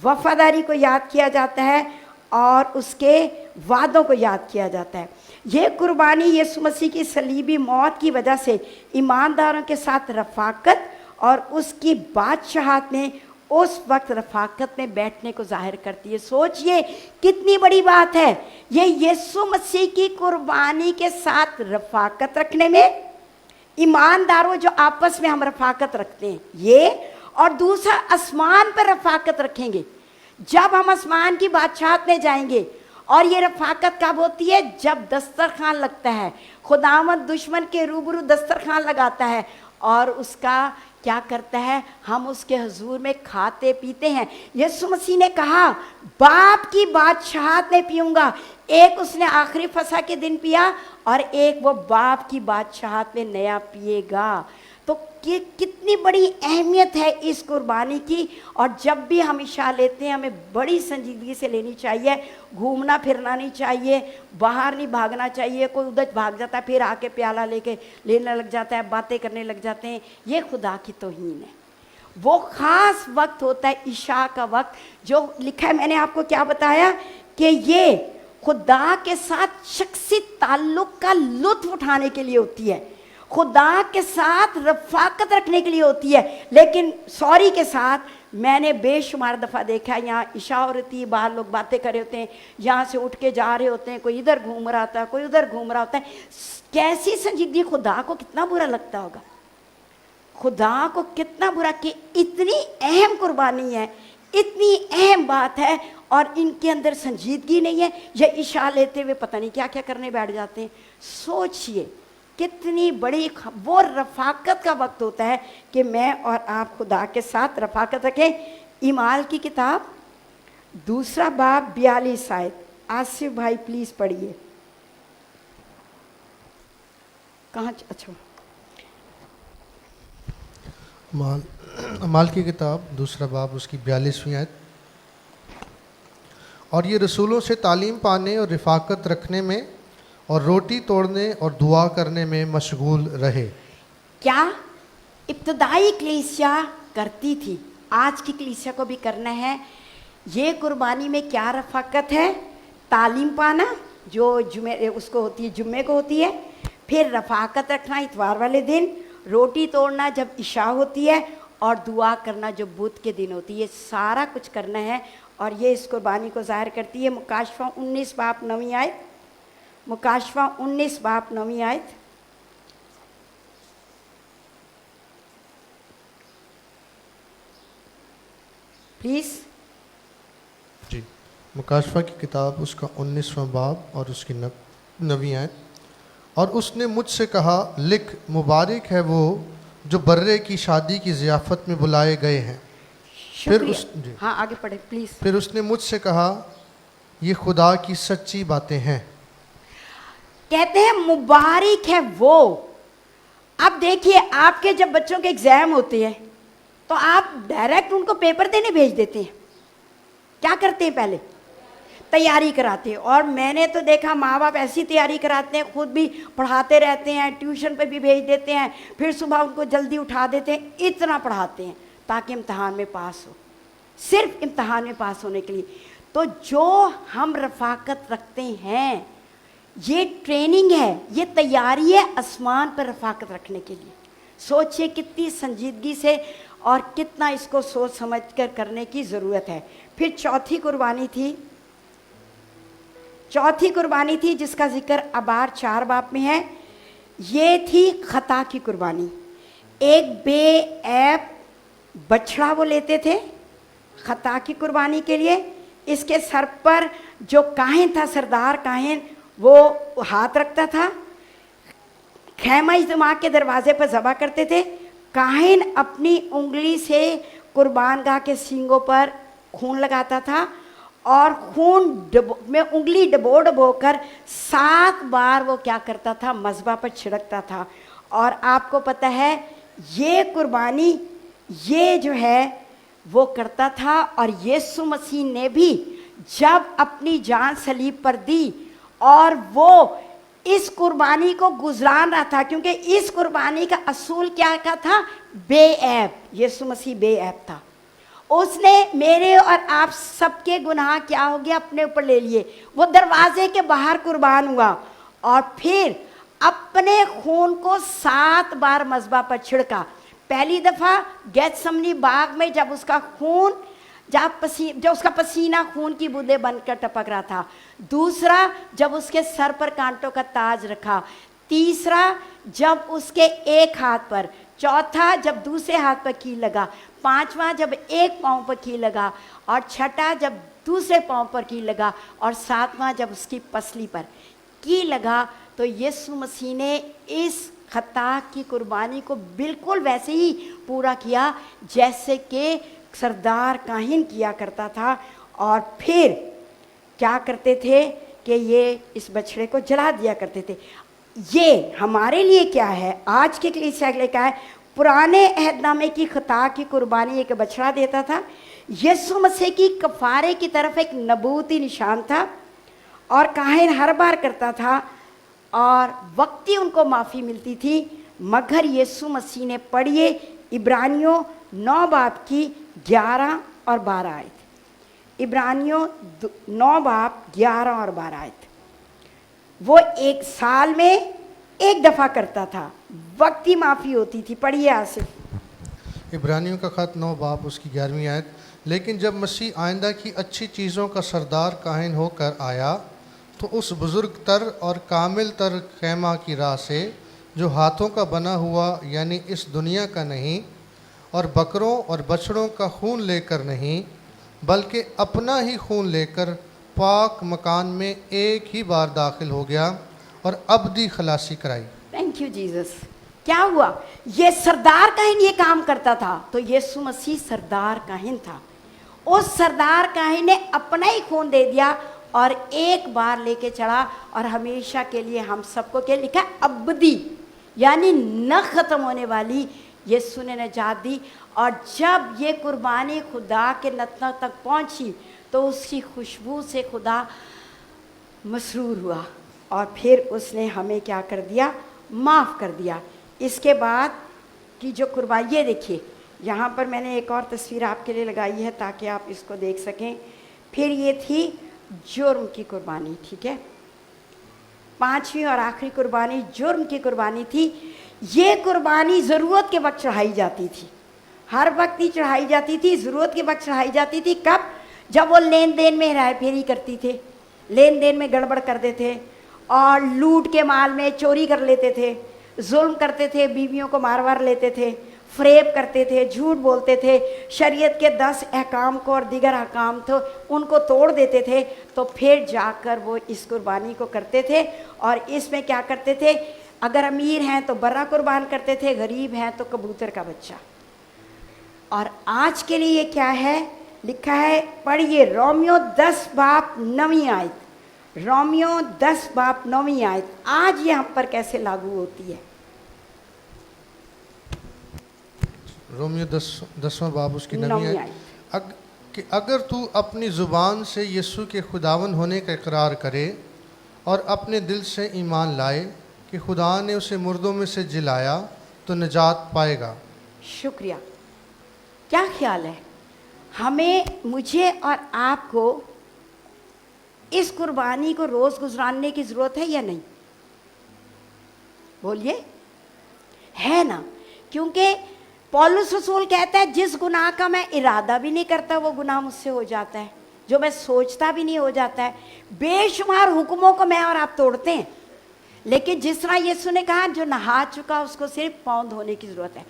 वफ़ादारी को याद किया जाता है और उसके वादों को याद किया जाता है। ये कुर्बानी यीशु मसीह की सलीबी मौत की वजह से ईमानदारों के साथ रफ़ाकत और उसकी बादशाहत में उस वक्त रफ़ाकत में बैठने को जाहिर करती है। सोचिए कितनी बड़ी बात है ये, यीशु मसीह की कुर्बानी के साथ रफ़ाकत रखने में। ईमानदारों जो आपस में हम रफ़ाकत रखते हैं ये, और दूसरा आसमान पर रफ़ाकत रखेंगे। जब हम आसमान की बादशाहत में जाएंगे, और ये रफ़ाकत कब होती है? जब दस्तरखान लगता है। खुदावंद दुश्मन के रूबरू दस्तरखान लगाता है और उसका क्या करता है? हम उसके हुजूर में खाते पीते हैं। यीशु मसीह ने कहा, बाप की बादशाहत में पीऊँगा। एक उसने आखिरी फसह के दिन पिया और एक वो बाप की बादशाहत में नया पिएगा। तो कितनी बड़ी अहमियत है इस कुर्बानी की। और जब भी हम इशा लेते हैं, हमें बड़ी संजीदगी से लेनी चाहिए। घूमना फिरना नहीं चाहिए, बाहर नहीं भागना चाहिए। कोई उधर भाग जाता है, फिर आके प्याला लेके लेने लग जाता है, बातें करने लग जाते हैं। ये खुदा की तौहीन है। वो ख़ास वक्त होता है इशा का वक्त, जो लिखा है, मैंने आपको क्या बताया कि ये खुदा के साथ शख्सी ताल्लुक़ का लुत्फ़ उठाने के लिए होती है, खुदा के साथ रफ़ाकत रखने के लिए होती है। लेकिन सॉरी के साथ मैंने बेशुमार दफ़ा देखा है, यहाँ इशा हो रही थी, बाहर लोग बातें कर रहे होते हैं, यहाँ से उठ के जा रहे होते हैं, कोई इधर घूम रहा होता है, कोई उधर घूम रहा होता है। कैसी संजीदगी, खुदा को कितना बुरा लगता होगा, खुदा को कितना बुरा कि इतनी अहम कुर्बानी है, इतनी अहम बात है और इनके अंदर संजीदगी नहीं है। ये इशा लेते हुए पता नहीं क्या क्या करने बैठ जाते हैं। सोचिए कितनी बड़ी वो रफाकत का वक्त होता है कि मैं और आप खुदा के साथ रफाकत रखें। इमाल की किताब 2 बाब 42 आयत। आसिफ भाई प्लीज़ पढ़िए। कहाँ? अच्छा, अमाल की किताब 2 बाब उसकी 42वीं आयत। और ये रसूलों से तालीम पाने और रफाकत रखने में और रोटी तोड़ने और दुआ करने में मशगूल रहे। क्या इब्तदाई कलीसिया करती थी, आज की कलीसिया को भी करना है। ये कुर्बानी में क्या रफाकत है? तालीम पाना जो जुमे उसको होती है, जुम्मे को होती है, फिर रफाकत रखना इतवार वाले दिन, रोटी तोड़ना जब इशा होती है, और दुआ करना जो बुध के दिन होती है। ये सारा कुछ करना है और ये इस कुर्बानी को ज़ाहिर करती है। मुकाशफा 19 बाब 9 आयत। मुकाशफा 19 बाब 9 आयत। प्लीज़ जी, मुकाशफा की किताब उसका 19वां बाब और उसकी 9वीं आयत। और उसने मुझसे कहा, लिख, मुबारक है वो जो बर्रे की शादी की ज़ियाफ़त में बुलाए गए हैं। शुक्रिया। हाँ, आगे पढ़े प्लीज़। फिर उसने मुझसे कहा, ये खुदा की सच्ची बातें हैं। कहते हैं मुबारक है वो। अब देखिए, आपके जब बच्चों के एग्जाम होते हैं तो आप डायरेक्ट उनको पेपर देने भेज देते हैं। क्या करते हैं? पहले तैयारी कराते हैं। और मैंने तो देखा माँ बाप ऐसी तैयारी कराते हैं, खुद भी पढ़ाते रहते हैं, ट्यूशन पे भी भेज देते हैं, फिर सुबह उनको जल्दी उठा देते हैं, इतना पढ़ाते हैं ताकि इम्तहान में पास हो, सिर्फ इम्तहान में पास होने के लिए। तो जो हम रफाकत रखते हैं, ये ट्रेनिंग है, ये तैयारी है आसमान पर रफाकत रखने के लिए। सोचिए कितनी संजीदगी से और कितना इसको सोच समझ कर करने की ज़रूरत है। फिर चौथी कुर्बानी थी जिसका जिक्र अबार 4 बाब में है। ये थी खता की कुर्बानी। एक बेऐब बछड़ा वो लेते थे खता की कुर्बानी के लिए। इसके सर पर जो काहिन था, सरदार काहिन, वो हाथ रखता था। खैमा इज्तिमा के दरवाजे पर ज़बह करते थे। काहिन अपनी उंगली से कुर्बानगाह के सींगों पर खून लगाता था और खून में उंगली डबो कर 7 बार वो क्या करता था? मज़बा पर छिड़कता था। और आपको पता है ये कुर्बानी ये जो है वो करता था। और यीशु मसीह ने भी जब अपनी जान सलीब पर दी और वो इस कुर्बानी को गुजरान रहा था, क्योंकि इस कुर्बानी का असूल क्या का था? बेऐब। यीशु मसीह बेऐब था। उसने मेरे और आप सबके गुनाह क्या हो गया? अपने ऊपर ले लिए। वो दरवाजे के बाहर कुर्बान हुआ और फिर अपने खून को 7 बार मज़बा पर छिड़का। पहली दफ़ा गेत्समनी बाग में जब उसका खून जब उसका पसीना खून की बूंदें बनकर टपक रहा था। दूसरा, जब उसके सर पर कांटों का ताज रखा। तीसरा, जब उसके एक हाथ पर। चौथा, जब दूसरे हाथ पर कील लगा। पांचवा, जब एक पाँव पर कील लगा। और छठा, जब दूसरे पाँव पर कील लगा। और सातवां, जब उसकी पसली पर कील लगा। तो यीशु मसीह ने इस खता की कुर्बानी को बिल्कुल वैसे ही पूरा किया जैसे कि सरदार काहिन किया करता था। और फिर क्या करते थे कि ये इस बछड़े को जला दिया करते थे। ये हमारे लिए क्या है? आज के कलीसिया के लिए क्या है? पुराने अहदनामे की खता की कुर्बानी एक बछड़ा देता था। यीशु मसीह की कफारे की तरफ एक नबूती निशान था और काहिन हर बार करता था और वक्ती उनको माफ़ी मिलती थी। मगर यीशु मसीह ने, पढ़िए इब्रानियों 9 बाब की 11 और 12 आयत। इब्रानियों 9 बाब 11 और 12 आयत। वो एक साल में एक दफ़ा करता था, वक्ती माफ़ी होती थी। पढ़िए आसिफ। इब्रानियों का ख़त 9 बाब उसकी 11वीं आयत। लेकिन जब मसीह आइंदा की अच्छी चीज़ों का सरदार काहिन होकर आया तो उस बुज़ुर्ग तर और कामिल तर खैमा की राह से, जो हाथों का बना हुआ यानी इस दुनिया का नहीं, और बकरों और बछड़ों का खून लेकर नहीं, बल्कि अपना ही खून लेकर पाक मकान में एक ही बार दाखिल हो गया और अबदी खलासी कराई। Thank you Jesus. क्या हुआ? ये सरदार काहिन ये काम करता था, तो यीशु मसीह सरदार काहिन था। उस सरदार काहिन ने अपना ही खून दे दिया और एक बार लेके चढ़ा, और हमेशा के लिए हम सबको क्या लिखा? अबदी, यानी न ख़त्म होने वाली यीशु ने नजात दी। और जब ये कुर्बानी खुदा के नतनों तक पहुंची तो उसकी खुशबू से खुदा मसरूर हुआ, और फिर उसने हमें क्या कर दिया? माफ़ कर दिया। इसके बाद की जो कुर्बानी, ये देखिए यहाँ पर मैंने एक और तस्वीर आपके लिए लगाई है ताकि आप इसको देख सकें। फिर ये थी जुर्म की कुर्बानी, ठीक है। पांचवी और आखिरी कुर्बानी जुर्म की कुर्बानी थी। ये कुर्बानी ज़रूरत के वक्त चढ़ाई जाती थी, हर वक्त ही चढ़ाई जाती थी, ज़रूरत के वक्त चढ़ाई जाती थी। कब? जब वो लेन देन में हेरा फेरी करती थे, लेन देन में गड़बड़ कर देते और लूट के माल में चोरी कर लेते थे, जुल्म करते थे, बीवियों को मार वार लेते थे, फ़रेब करते थे, झूठ बोलते थे, शरीयत के 10 अहकाम को और दीगर अहकाम तो उनको तोड़ देते थे। तो फिर जाकर वो इस कुर्बानी को करते थे, और इसमें क्या करते थे? अगर अमीर हैं तो बर्रा कुर्बान करते थे, गरीब हैं तो कबूतर का बच्चा। और आज के लिए क्या है लिखा है? पढ़िए रोमियो 10 बाब 9वीं आयत। रोमियो 10 बाब 9वीं आयत आज ये हम पर कैसे लागू होती है? रोमियो 10वां बाब उसकी 9वीं 9वीं आयत। कि अगर तू अपनी ज़ुबान से यीशु के खुदावन होने का इकरार करे और अपने दिल से ईमान लाए कि खुदा ने उसे मुर्दों में से जिलाया तो निजात पाएगा। शुक्रिया। क्या ख्याल है, हमें, मुझे और आपको इस कुर्बानी को रोज़ गुजराने की ज़रूरत है या नहीं? बोलिए, है ना? क्योंकि पौलुस रसूल कहता है जिस गुनाह का मैं इरादा भी नहीं करता वो गुनाह मुझसे हो जाता है, जो मैं सोचता भी नहीं हो जाता है। बेशुमार हुक्मों को मैं और आप तोड़ते हैं, लेकिन जिस तरह यीशु ने कहा जो नहा चुका उसको सिर्फ पाँव धोने की ज़रूरत है।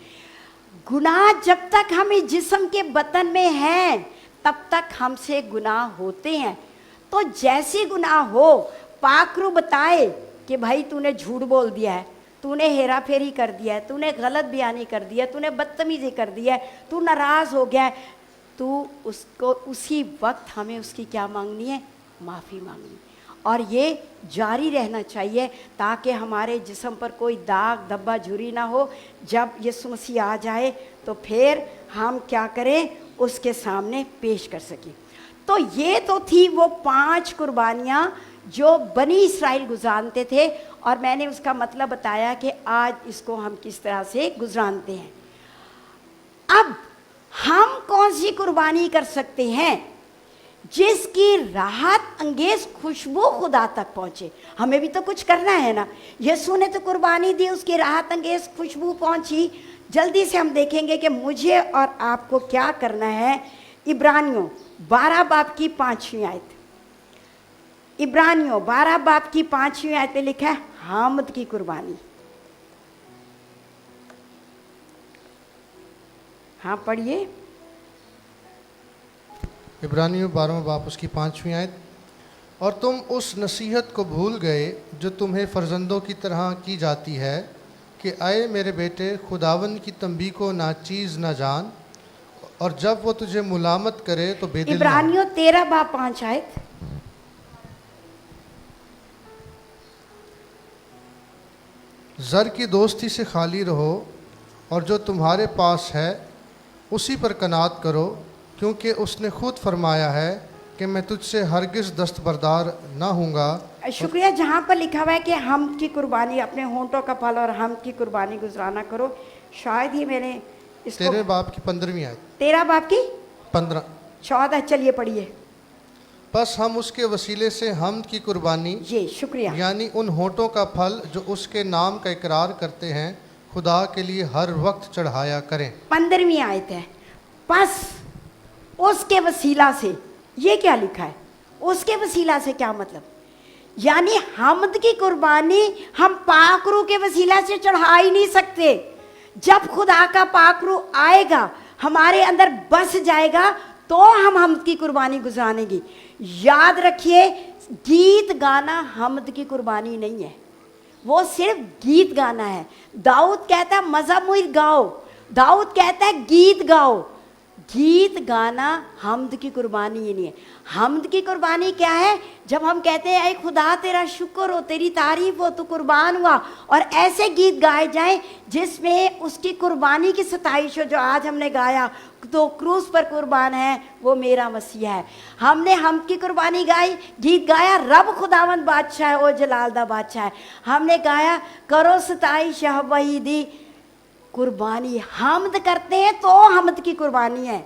गुनाह जब तक हम इस जिस्म के बतन में हैं तब तक हमसे गुनाह होते हैं। तो जैसी गुनाह हो, पाकरू बताए कि भाई तूने झूठ बोल दिया है, तूने हेरा फेरी कर दिया है, तूने गलत बयानी कर दिया है, तूने बदतमीजी कर दिया है, तू नाराज़ हो गया है, तो उसको उसी वक्त हमें उसकी क्या मांगनी है? माफ़ी मांगनी। और ये जारी रहना चाहिए ताकि हमारे जिस्म पर कोई दाग धब्बा झुर्री ना हो। जब यीशु मसीह आ जाए तो फिर हम क्या करें? उसके सामने पेश कर सकें। तो ये तो थी वो 5 कुर्बानियाँ जो बनी इस्राइल गुजारते थे, और मैंने उसका मतलब बताया कि आज इसको हम किस तरह से गुजारते हैं। अब हम कौन सी कुर्बानी कर सकते हैं जिसकी राहत अंगेज खुशबू खुदा तक पहुँचे? हमें भी तो कुछ करना है ना। यीशु ने तो कुर्बानी दी, उसकी राहत अंगेज खुशबू पहुँची। जल्दी से हम देखेंगे कि मुझे और आपको क्या करना है। इब्रानियों 12 बाब की 5वीं आयत, इब्रानियों 12 बाब की 5वीं आयत में लिखा है हामद की कुर्बानी। हाँ पढ़िए। इब्रानियों 12वां बाब उसकी 5वीं आयत। और तुम उस नसीहत को भूल गए जो तुम्हें फर्जंदों की तरह की जाती है कि आए मेरे बेटे खुदावन की तंबीह को नाचीज़ ना जान, और जब वो तुझे मुलामत करे तो बेदिल ना। इब्रानियों 13 बाब 5 आयत। ज़र की दोस्ती से खाली रहो और जो तुम्हारे पास है उसी पर कनात करो, क्योंकि उसने खुद फरमाया है कि मैं तुझसे हरगिज़ दस्तबरदार ना हूँगा। शुक्रिया। जहाँ पर लिखा हुआ है कि हम की कुर्बानी, अपने होंठों का फल और हम की कुर्बानी गुजराना करो, शायद ही मैंने इसको 13 बाब की 15वीं आयत। 13 बाब की 15। 14। चलिए पढ़िए। बस हम उसके वसीले से हमद की कुर्बानी, ये शुक्रिया। यानी उन होठों का फल जो उसके नाम का इकरार करते हैं, खुदा के लिए हर वक्त चढ़ाया करें। 15वीं आयत है, बस उसके वसीला से। ये क्या लिखा है? उसके वसीला से क्या मतलब? यानी हमद की कुर्बानी हम पाकरू के वसीला से चढ़ा ही नहीं सकते। जब खुदा का पाकरू आएगा, हमारे अंदर बस जाएगा, तो हम हमद की कुर्बानी गुजारेंगे। याद रखिए, गीत गाना हमद की कुर्बानी नहीं है, वो सिर्फ गीत गाना है। दाऊद कहता है मज़मूर गाओ, दाऊद कहता है गीत गाओ। गीत गाना हमद की कुर्बानी ही नहीं है। हमद की कुर्बानी क्या है? जब हम कहते हैं ऐ खुदा तेरा शुक्र हो, तेरी तारीफ हो, तू कुर्बान हुआ, और ऐसे गीत गाए जाएं जिसमें उसकी कुर्बानी की सताइश हो। जो आज हमने गाया, तो क्रूस पर कुर्बान है वो मेरा मसीहा है। हमने हमद की कुर्बानी गाई, गीत गाया रब खुदावंद बादशाह है, ओ जलालदा बादशाह है। हमने गाया करो सताइश वही दी कुर्बानी। हमद करते हैं तो हमद की कुर्बानी है।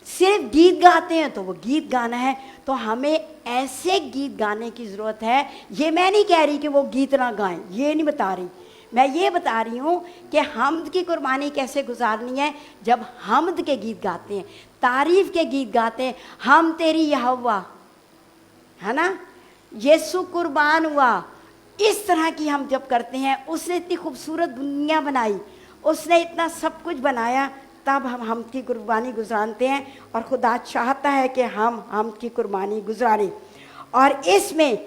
सिर्फ गीत गाते हैं तो वो गीत गाना है। तो हमें ऐसे गीत गाने की ज़रूरत है। ये मैं नहीं कह रही कि वो गीत ना गाएं, ये नहीं बता रही। मैं ये बता रही हूँ कि हमद की कुर्बानी कैसे गुजारनी है। जब हमद के गीत गाते हैं, तारीफ़ के गीत गाते हैं, हम तेरी यहोवा, है ना, यीशु कुर्बान हुआ, इस तरह की हम जब करते हैं, उसने इतनी खूबसूरत दुनिया बनाई, उसने इतना सब कुछ बनाया, तब हम हमद की कुर्बानी गुजारते हैं। और खुदा चाहता है कि हम की कुर्बानी गुजारें। और इसमें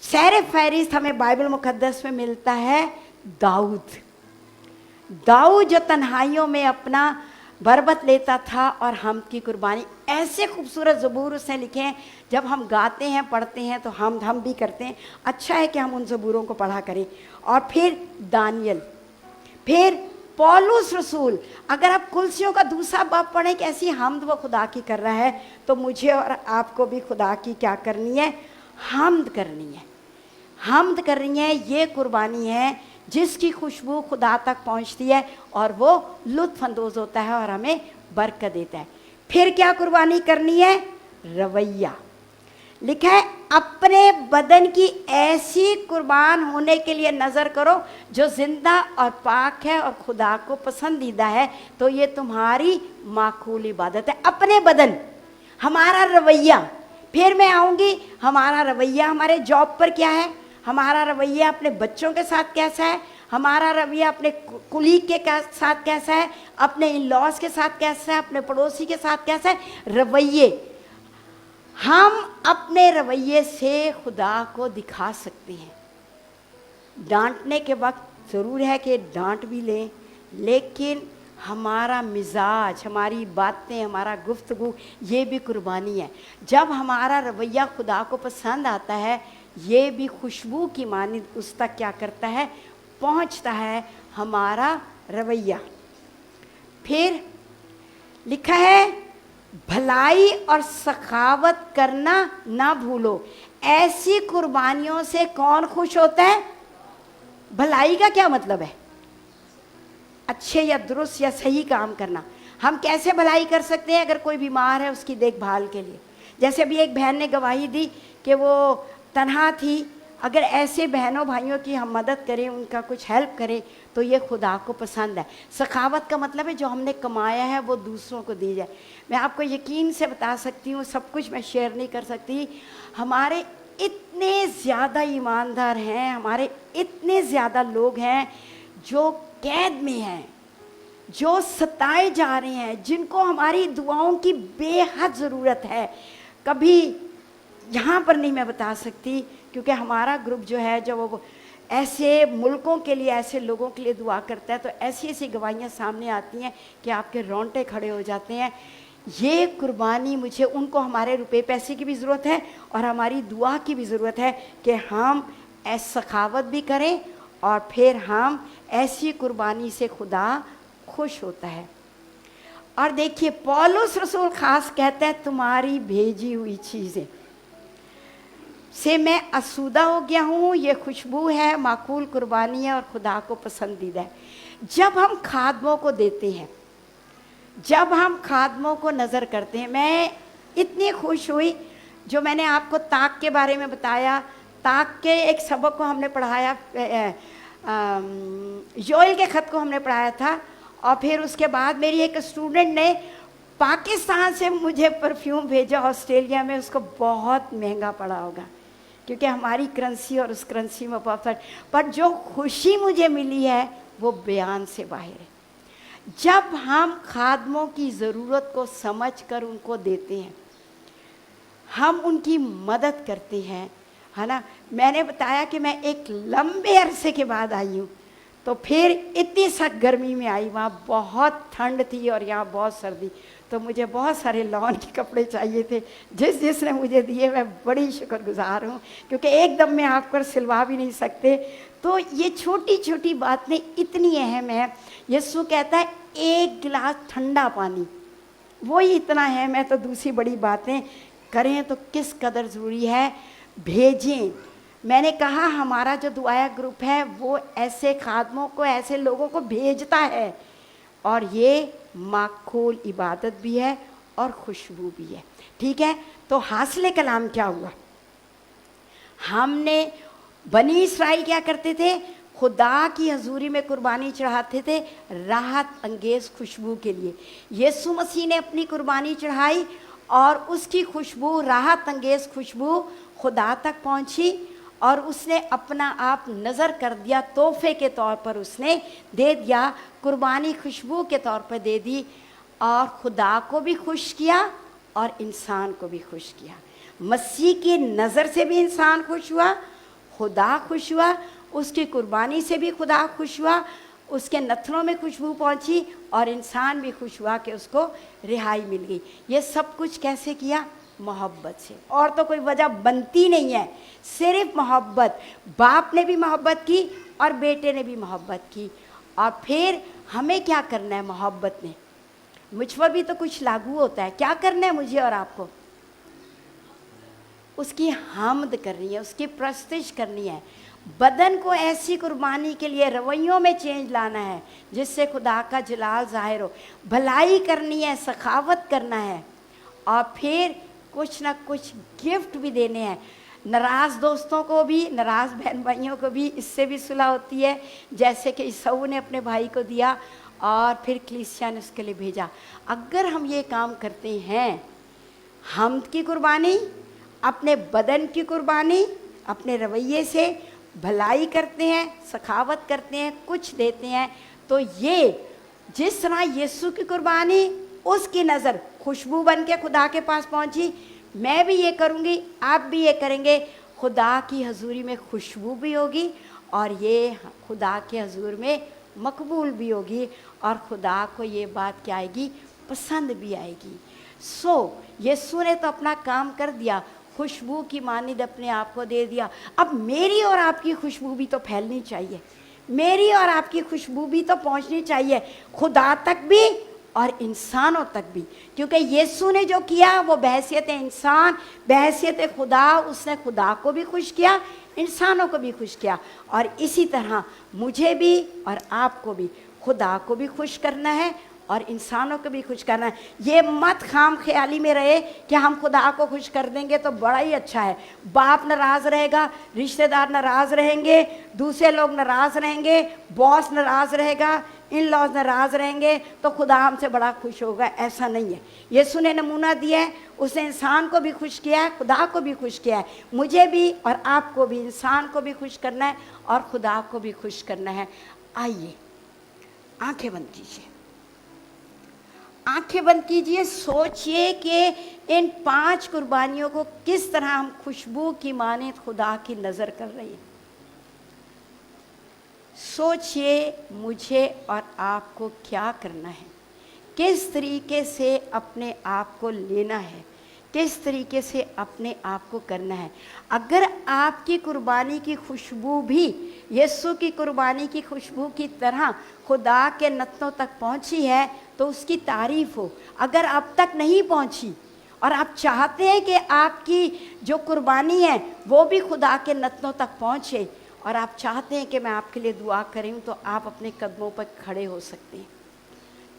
सैर फहरिस्त हमें बाइबल मुक़द्दस में मिलता है दाऊद जो तन्हाइयों में अपना बरबत लेता था और हमद की कुर्बानी। ऐसे खूबसूरत ज़बूर उसने लिखे हैं, जब हम गाते हैं, पढ़ते हैं, तो हम भी करते हैं। अच्छा है कि हम उन ज़बूरों को पढ़ा करें। और फिर दानियल, फिर पौलुस रसूल। अगर आप कुलसियों का दूसरा बाब पढ़ें कि ऐसी हमद वो खुदा की कर रहा है, तो मुझे और आपको भी खुदा की क्या करनी है? हमद करनी है। हमद करनी है। ये कुर्बानी है जिसकी खुशबू खुदा तक पहुंचती है और वो लुत्फ़ अंदोज़ होता है और हमें बरकत देता है। फिर क्या कुर्बानी करनी है? रवैया। लिखा है अपने बदन की ऐसी कुर्बान होने के लिए नज़र करो जो जिंदा और पाक है और खुदा को पसंदीदा है, तो ये तुम्हारी माकूल इबादत है। अपने बदन, हमारा रवैया। फिर मैं आऊँगी, हमारा रवैया हमारे जॉब पर क्या है, हमारा रवैया अपने बच्चों के साथ कैसा है, हमारा रवैया अपने कुलीग के साथ कैसा है, अपने इन लॉज के साथ कैसा है, अपने पड़ोसी के साथ कैसा है। रवैये, हम अपने रवैये से खुदा को दिखा सकते हैं। डांटने के वक्त ज़रूर है कि डांट भी लें, लेकिन हमारा मिजाज, हमारी बातें, हमारा गुफ्तगू, ये भी कुर्बानी है। जब हमारा रवैया खुदा को पसंद आता है, ये भी खुशबू की मानिंद उस तक क्या करता है? पहुंचता है हमारा रवैया। फिर लिखा है भलाई और सखावत करना ना भूलो। ऐसी कुर्बानियों से कौन खुश होता है? भलाई का क्या मतलब है? अच्छे या दुरुस्त या सही काम करना। हम कैसे भलाई कर सकते हैं? अगर कोई बीमार है उसकी देखभाल के लिए। जैसे अभी एक बहन ने गवाही दी कि वो तन्हा थी। अगर ऐसे बहनों भाइयों की हम मदद करें, उनका कुछ हेल्प करें, तो ये खुदा को पसंद है। सखावत का मतलब है जो हमने कमाया है वो दूसरों को दी जाए। मैं आपको यकीन से बता सकती हूँ, सब कुछ मैं शेयर नहीं कर सकती। हमारे इतने ज़्यादा ईमानदार हैं, हमारे इतने ज़्यादा लोग हैं जो कैद में हैं, जो सताए जा रहे हैं, जिनको हमारी दुआओं की बेहद ज़रूरत है। कभी यहाँ पर नहीं मैं बता सकती, क्योंकि हमारा ग्रुप जो है, जब वो ऐसे मुल्कों के लिए, ऐसे लोगों के लिए दुआ करता है, तो ऐसी ऐसी गवाहियाँ सामने आती हैं कि आपके रोंगटे खड़े हो जाते हैं। ये कुर्बानी, मुझे उनको हमारे रुपए पैसे की भी ज़रूरत है और हमारी दुआ की भी ज़रूरत है कि हम ऐसी सखावत भी करें, और फिर हम ऐसी कुर्बानी से खुदा खुश होता है। और देखिए पौलुस रसूल ख़ास कहता है तुम्हारी भेजी हुई चीज़ें से मैं आसूदा हो गया हूँ। ये खुशबू है, माकूल कुर्बानी है और खुदा को पसंदीदा है। जब हम खादमों को देते हैं, जब हम खादमों को नज़र करते हैं, मैं इतनी खुश हुई जो मैंने आपको ताक के बारे में बताया। ताक के एक सबक को हमने पढ़ाया योएल के ख़त को हमने पढ़ाया था, और फिर उसके बाद मेरी एक स्टूडेंट ने पाकिस्तान से मुझे परफ्यूम भेजा ऑस्ट्रेलिया में, उसको बहुत महंगा पड़ा होगा क्योंकि हमारी करेंसी और उस करेंसी में बहुत फर्क, पर जो खुशी मुझे मिली है वो बयान से बाहर है। जब हम खादमों की ज़रूरत को समझकर उनको देते हैं, हम उनकी मदद करते हैं, है ना। मैंने बताया कि मैं एक लंबे अरसे के बाद आई हूँ, तो फिर इतनी सख्त गर्मी में आई, वहाँ बहुत ठंड थी और यहाँ बहुत सर्दी, तो मुझे बहुत सारे लॉन के कपड़े चाहिए थे। जिसने मुझे दिए मैं बड़ी शुक्रगुजार हूँ, क्योंकि एकदम में आप पर सिलवा भी नहीं सकते। तो ये छोटी छोटी बातें इतनी अहम है। यीशु कहता है एक गिलास ठंडा पानी, वही इतना है। मैं तो दूसरी बड़ी बातें करें तो किस कदर ज़रूरी है, भेजें। मैंने कहा हमारा जो दुआया ग्रुप है वो ऐसे खादमों को, ऐसे लोगों को भेजता है, और ये माकूल इबादत भी है और खुशबू भी है। ठीक है, तो हासिल कलाम क्या हुआ? हमने बनी इसराइल क्या करते थे? खुदा की हजूरी में कुर्बानी चढ़ाते थे राहत अंगेज खुशबू के लिए। यीशु मसीह ने अपनी कुर्बानी चढ़ाई और उसकी खुशबू, राहत अंगेज खुशबू खुदा तक पहुंची, और उसने अपना आप नज़र कर दिया, तोहफे के तौर पर उसने दे दिया, कुर्बानी खुशबू के तौर पर दे दी, और खुदा को भी खुश किया और इंसान को भी खुश किया। मसीह की नज़र से भी इंसान खुश हुआ, खुदा खुश हुआ, उसकी कुर्बानी से भी खुदा खुश हुआ, उसके नथनों में खुशबू पहुंची, और इंसान भी खुश हुआ कि उसको रिहाई मिल गई। ये सब कुछ कैसे किया? मोहब्बत से। और तो कोई वजह बनती नहीं है, सिर्फ मोहब्बत। बाप ने भी मोहब्बत की और बेटे ने भी मोहब्बत की। और फिर हमें क्या करना है? मोहब्बत ने मुझ पर भी तो कुछ लागू होता है। क्या करना है मुझे और आपको? उसकी हामद करनी है, उसकी प्रस्तिश करनी है। बदन को ऐसी कुर्बानी के लिए रवैयों में चेंज लाना है जिससे खुदा का जलाल ज़ाहिर हो। भलाई करनी है, सखावत करना है, और फिर कुछ ना कुछ गिफ्ट भी देने हैं। नाराज़ दोस्तों को भी, नाराज़ बहन भाइयों को भी, इससे भी सुलह होती है, जैसे कि ईसाऊ ने अपने भाई को दिया और फिर कलीसिया ने उसके लिए भेजा। अगर हम ये काम करते हैं, हमद की कुर्बानी, अपने बदन की कुर्बानी, अपने रवैये से भलाई करते हैं, सखावत करते हैं, कुछ देते हैं, तो ये जिस तरह यीशु की कुर्बानी, उसकी नज़र खुशबू बन के खुदा के पास पहुंची, मैं भी ये करूँगी, आप भी ये करेंगे। खुदा की हजूरी में खुशबू भी होगी और ये खुदा के हजूर में मकबूल भी होगी, और खुदा को ये बात क्या आएगी? पसंद भी आएगी। यीशु ने तो अपना काम कर दिया, खुशबू की मानिद अपने आप को दे दिया। अब मेरी और आपकी खुशबू भी तो फैलनी चाहिए, मेरी और आपकी खुशबू भी तो पहुंचनी चाहिए खुदा तक भी और इंसानों तक भी, क्योंकि यीशु ने जो किया वो बहैसियत इंसान, बहैसियत खुदा, उसने खुदा को भी खुश किया, इंसानों को भी खुश किया। और इसी तरह मुझे भी और आपको भी खुदा को भी खुश करना है और इंसानों को भी खुश करना है। ये मत खाम ख्याली में रहे कि हम खुदा को खुश कर देंगे तो बड़ा ही अच्छा है। बाप नाराज़ रहेगा, रिश्तेदार नाराज़ रहेंगे, दूसरे लोग नाराज़ रहेंगे, बॉस नाराज़ रहेगा, इन लॉज नाराज़ रहेंगे, तो खुदा हमसे बड़ा खुश होगा। ऐसा नहीं है। यीशु ने नमूना दिया है, उसने इंसान को भी खुश किया है, खुदा को भी खुश किया है। मुझे भी और आपको भी इंसान को भी खुश करना है और खुदा को भी खुश करना है। आइए आंखें बंद कीजिए, आंखें बंद कीजिए। सोचिए कि इन 5 कुर्बानियों को किस तरह हम खुशबू की मानित खुदा की नज़र कर रहे हैं। सोचिए मुझे और आपको क्या करना है, किस तरीके से अपने आप को लेना है, किस तरीके से अपने आप को करना है। अगर आपकी कुर्बानी की खुशबू भी यीशु की कुर्बानी की खुशबू की तरह खुदा के नथनों तक पहुंची है तो उसकी तारीफ़ हो। अगर अब तक नहीं पहुंची और आप चाहते हैं कि आपकी जो कुर्बानी है वो भी खुदा के नथनों तक पहुंचे, और आप चाहते हैं कि मैं आपके लिए दुआ करूं, तो आप अपने कदमों पर खड़े हो सकते हैं।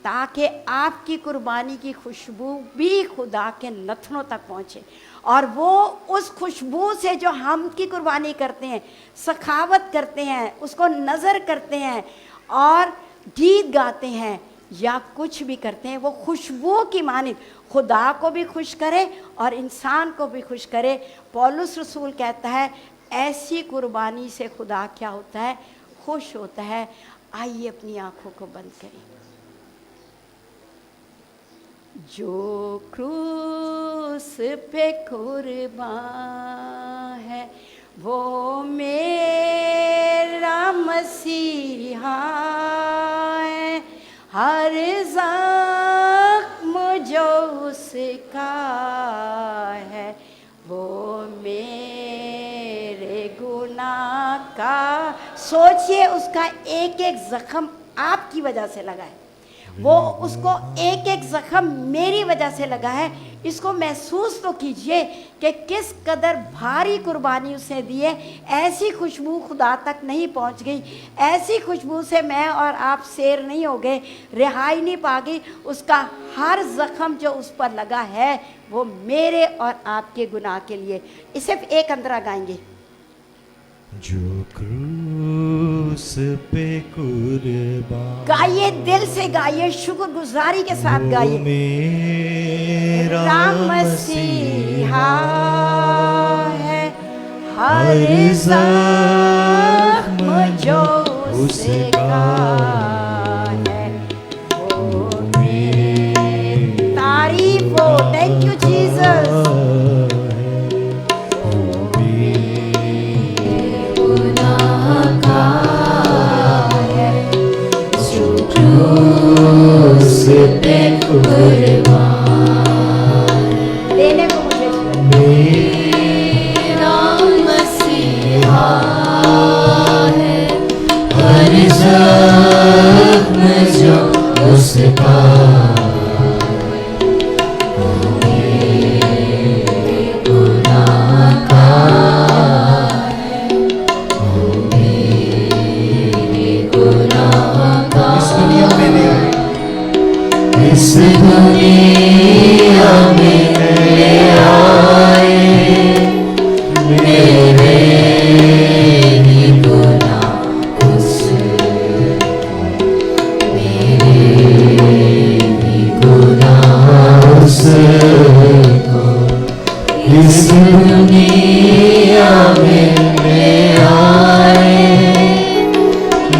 ताकि आपकी कुर्बानी की खुशबू भी खुदा के नथनों तक पहुँचे, और वो उस खुशबू से जो हम की कुर्बानी करते हैं, सखावत करते हैं, उसको नज़र करते हैं और गीत गाते हैं या कुछ भी करते हैं, वो खुशबू की मानित खुदा को भी खुश करे और इंसान को भी खुश करे। पौलुस रसूल कहता है ऐसी कुर्बानी से खुदा क्या होता है? खुश होता है। आइए अपनी आंखों को बंद करें। जो क्रूस पे कुर्बान है वो मेरा मसीहा है, हर ज़ख्म जो उसका है वो मेरे गुनाह का। सोचिए उसका एक एक ज़ख्म आपकी वजह से लगा है, वो उसको एक एक ज़ख्म मेरी वजह से लगा है। इसको महसूस तो कीजिए कि किस कदर भारी कुर्बानी उसने दी है। ऐसी खुशबू खुदा तक नहीं पहुंच गई, ऐसी खुशबू से मैं और आप सैर नहीं हो गए, रिहाई नहीं पा गई। उसका हर ज़ख्म जो उस पर लगा है वो मेरे और आपके गुनाह के लिए। इसे एक अंतरा गाएंगे। जो क्रूस पे कुर्बान, गाइए, दिल से गाइए, शुक्रगुजारी के साथ गाइए। मेरा मसीहा है, हर ज़ख्म जो उसका है वो मेरी तारीफ हो। Thank you Jesus. पे कुर्बान देने को मुझे मेरा मसीहा है, हर ज़ख्म जो उसका मेरे गुनाह का है, मेरे गुनाह का। इस दुनिया में ले आए, इस दुनिया में ले आए, मेरे ही गुनाह मेरे ही गुनाह उसको इस दुनिया में ले आए,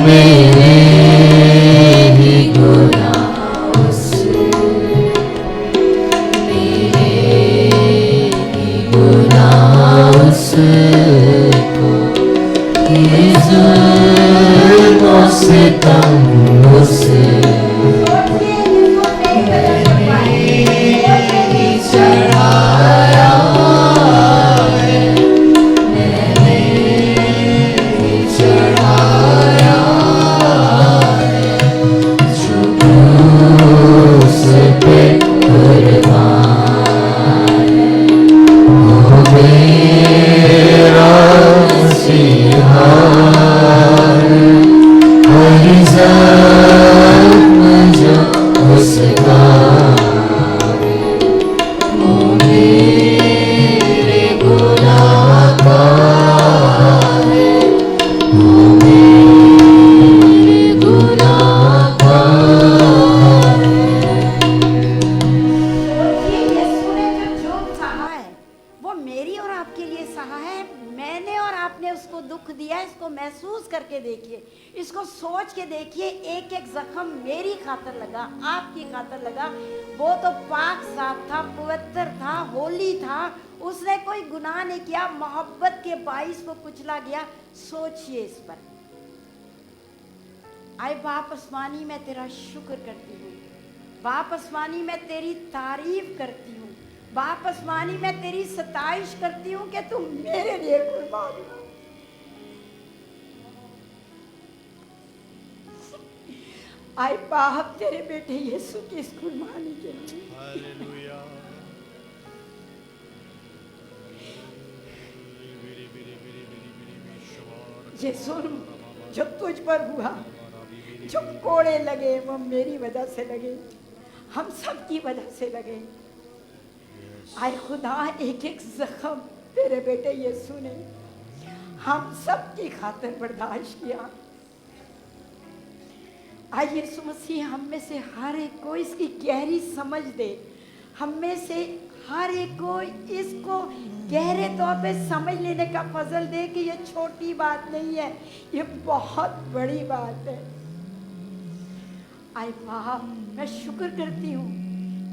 मेरे ही गुनाह से कम उसे चढ़ाया है, मैंने चढ़ाया है, जो क्रूस पे कुर्बान है, वो मेरा मसीहा है, हर ज़ख्म जो उसका है, वो मेरे गुनाह का है, वो मेरे गुनाह का है। यीशु ने जो सहा है वो मेरी और आपके लिए सहा है। मैंने और आपने उसको दुख दिया। इसको महसूस करके देखिए, इसको सोच के देखिए। एक एक जख्म मेरी खातर लगा, आपकी खातर लगा। वो तो पाक साफ था, पवित्र था, होली था। उसने कोई गुनाह नहीं किया, मोहब्बत के बाइस को कुचला गया। सोचिए इस पर। आए बाप आसमानी, मैं तेरा शुक्र करती हूँ। बाप आसमानी, मैं तेरी तारीफ करती हूँ। बाप आसमानी, मैं तेरी सताइश करती हूँ कि तुम मेरे लिए कुर्बान हो। आए बाप तेरे बेटे यीशु की इस कुर्बानी के लिए। हालेलुया। ये जुल्म जो तुझ पर हुआ, जो कोड़े लगे वो मेरी वजह से लगे, हम सब की वजह से लगे। आए खुदा, एक एक जख्म तेरे बेटे यीशु ने हम सब की खातिर बर्दाश्त किया। आए यीशु मसीह हम में से हर एक को इसकी गहरी समझ दे, हम में से हर एक को इसको गहरे तौर पे समझ लेने का फजल दे कि ये छोटी बात नहीं है, ये बहुत बड़ी बात है। आए बाप, मैं शुक्र करती हूँ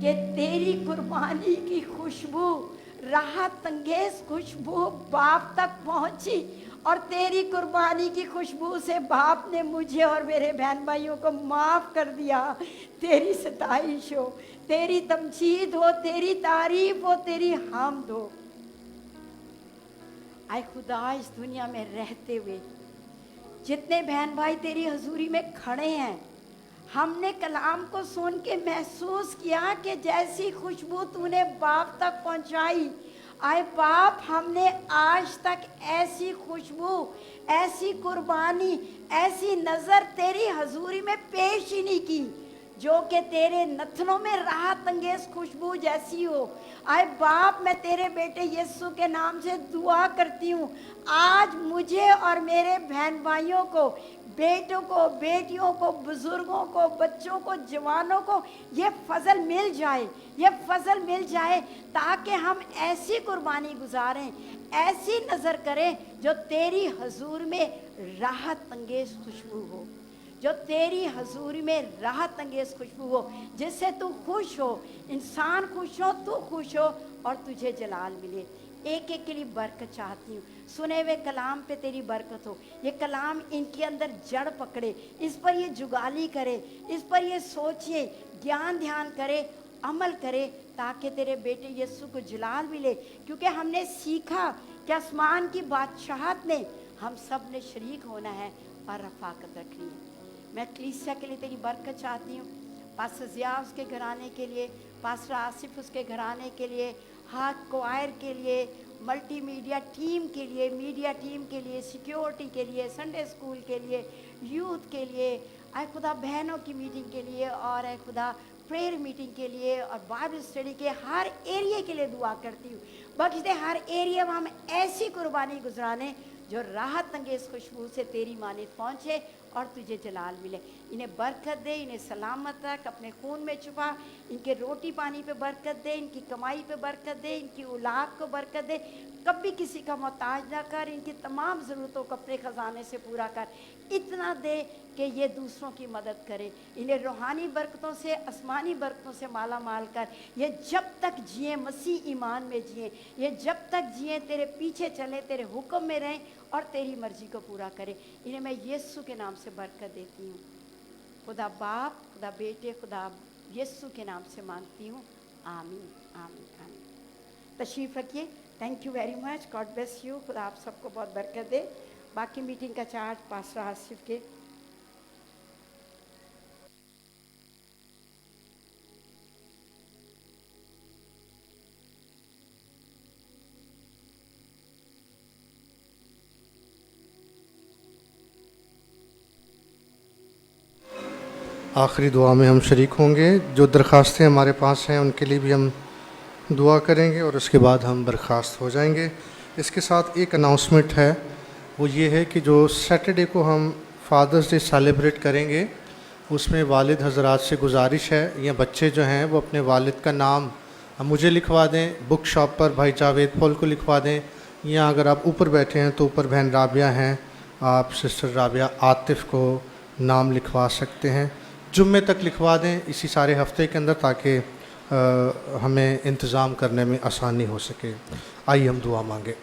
कि तेरी कुर्बानी की खुशबू, राहत अंगेज खुशबू बाप तक पहुँची, और तेरी कुर्बानी की खुशबू से बाप ने मुझे और मेरे बहन भाइयों को माफ़ कर दिया। तेरी सताइश हो, तेरी तमजीद हो, तेरी तारीफ हो, तेरी हामद हो। आए खुदा, इस दुनिया में रहते हुए जितने बहन भाई तेरी हजूरी में खड़े हैं, हमने कलाम को सुन के महसूस किया कि जैसी खुशबू तूने बाप तक पहुंचाई, आए बाप, हमने आज तक ऐसी खुशबू, ऐसी कुर्बानी, ऐसी नज़र तेरी हजूरी में पेश ही नहीं की जो कि तेरे नथनों में राहत अंगेज खुशबू जैसी हो। आए बाप, मैं तेरे बेटे यीशु के नाम से दुआ करती हूँ, आज मुझे और मेरे बहन भाइयों को, बेटों को, बेटियों को, बुजुर्गों को, बच्चों को, जवानों को ये फजल मिल जाए, ये फजल मिल जाए, ताकि हम ऐसी कुर्बानी गुजारें, ऐसी नज़र करें जो तेरी हजूर में राहत अंगेज खुशबू हो, जो तेरी हजूरी में राहत अंगेज खुशबू हो, जिससे तू खुश हो, इंसान खुश हो, तू खुश हो और तुझे जलाल मिले। एक एक के लिए बरकत चाहती हूँ, सुने हुए कलाम पे तेरी बरकत हो, ये कलाम इनके अंदर जड़ पकड़े, इस पर ये जुगाली करे, इस पर ये सोचिए, ज्ञान ध्यान करे, अमल करे, ताकि तेरे बेटे यीशु को जलाल मिले। क्योंकि हमने सीखा कि आसमान की बादशाहत में हम सब ने शरीक होना है और रफाकत रखनी है। मैं कलीसिया के लिए तेरी बरकत चाहती हूँ, पास्टर ज़िया उसके घराने के लिए, पास्टर आसिफ उसके घराने के लिए, हाथ क्वायर के लिए, मल्टीमीडिया टीम के लिए, मीडिया टीम के लिए, सिक्योरिटी के लिए, संडे स्कूल के लिए, यूथ के लिए, आए खुदा बहनों की मीटिंग के लिए, और आए खुदा प्रेयर मीटिंग के लिए, और बाइबल स्टडी के हर एरिया के लिए दुआ करती हूँ। बख्श दे हर एरिया में हम ऐसी कुर्बानी गुजराने जो राहत अंगेज खुशबू से तेरी मानित पहुँचे और तुझे जलाल मिले। इन्हें बरकत दे, इन्हें सलामत रख, अपने खून में छुपा, इनके रोटी पानी पे बरकत दे, इनकी कमाई पे बरकत दे, इनकी औलाद को बरकत दे, कभी किसी का मोहताज ना कर, इनकी तमाम ज़रूरतों को अपने ख़जाने से पूरा कर, इतना दे कि ये दूसरों की मदद करे। इन्हें रूहानी बरकतों से, आसमानी बरकतों से माला माल कर। ये जब तक जिए मसीह ईमान में जिए, ये जब तक जिए तेरे पीछे चले, तेरे हुक्म में रहें और तेरी मर्जी को पूरा करें। इन्हें मैं यीशु के नाम से बरकत देती हूँ। खुदा बाप, खुदा बेटे, खुदा यीशु के नाम से मांगती हूँ, आमीन आमीन आमीन। तशरीफ़ रखिए। Thank you very much, God bless you. खुदा आप सबको बहुत बरकत दे। बाकी मीटिंग का चार्ज पास्टर आसिफ के। आखिरी दुआ में हम शरीक होंगे। जो दरख्वास्तें हमारे पास हैं उनके लिए भी हम दुआ करेंगे और उसके बाद हम बर्खास्त हो जाएंगे। इसके साथ एक अनाउंसमेंट है, वो ये है कि जो सैटरडे को हम फादर्स डे सेलिब्रेट करेंगे, उसमें वालिद हजरात से गुजारिश है, या बच्चे जो हैं वो अपने वालिद का नाम मुझे लिखवा दें, बुक शॉप पर भाई जावेद पॉल को लिखवा दें, या अगर आप ऊपर बैठे हैं तो ऊपर बहन राबिया हैं, आप सिस्टर राबिया आतिफ़ को नाम लिखवा सकते हैं। जुम्मे तक लिखवा दें इसी सारे हफ्ते के अंदर, ताकि हमें इंतज़ाम करने में आसानी हो सके। आइए हम दुआ मांगे।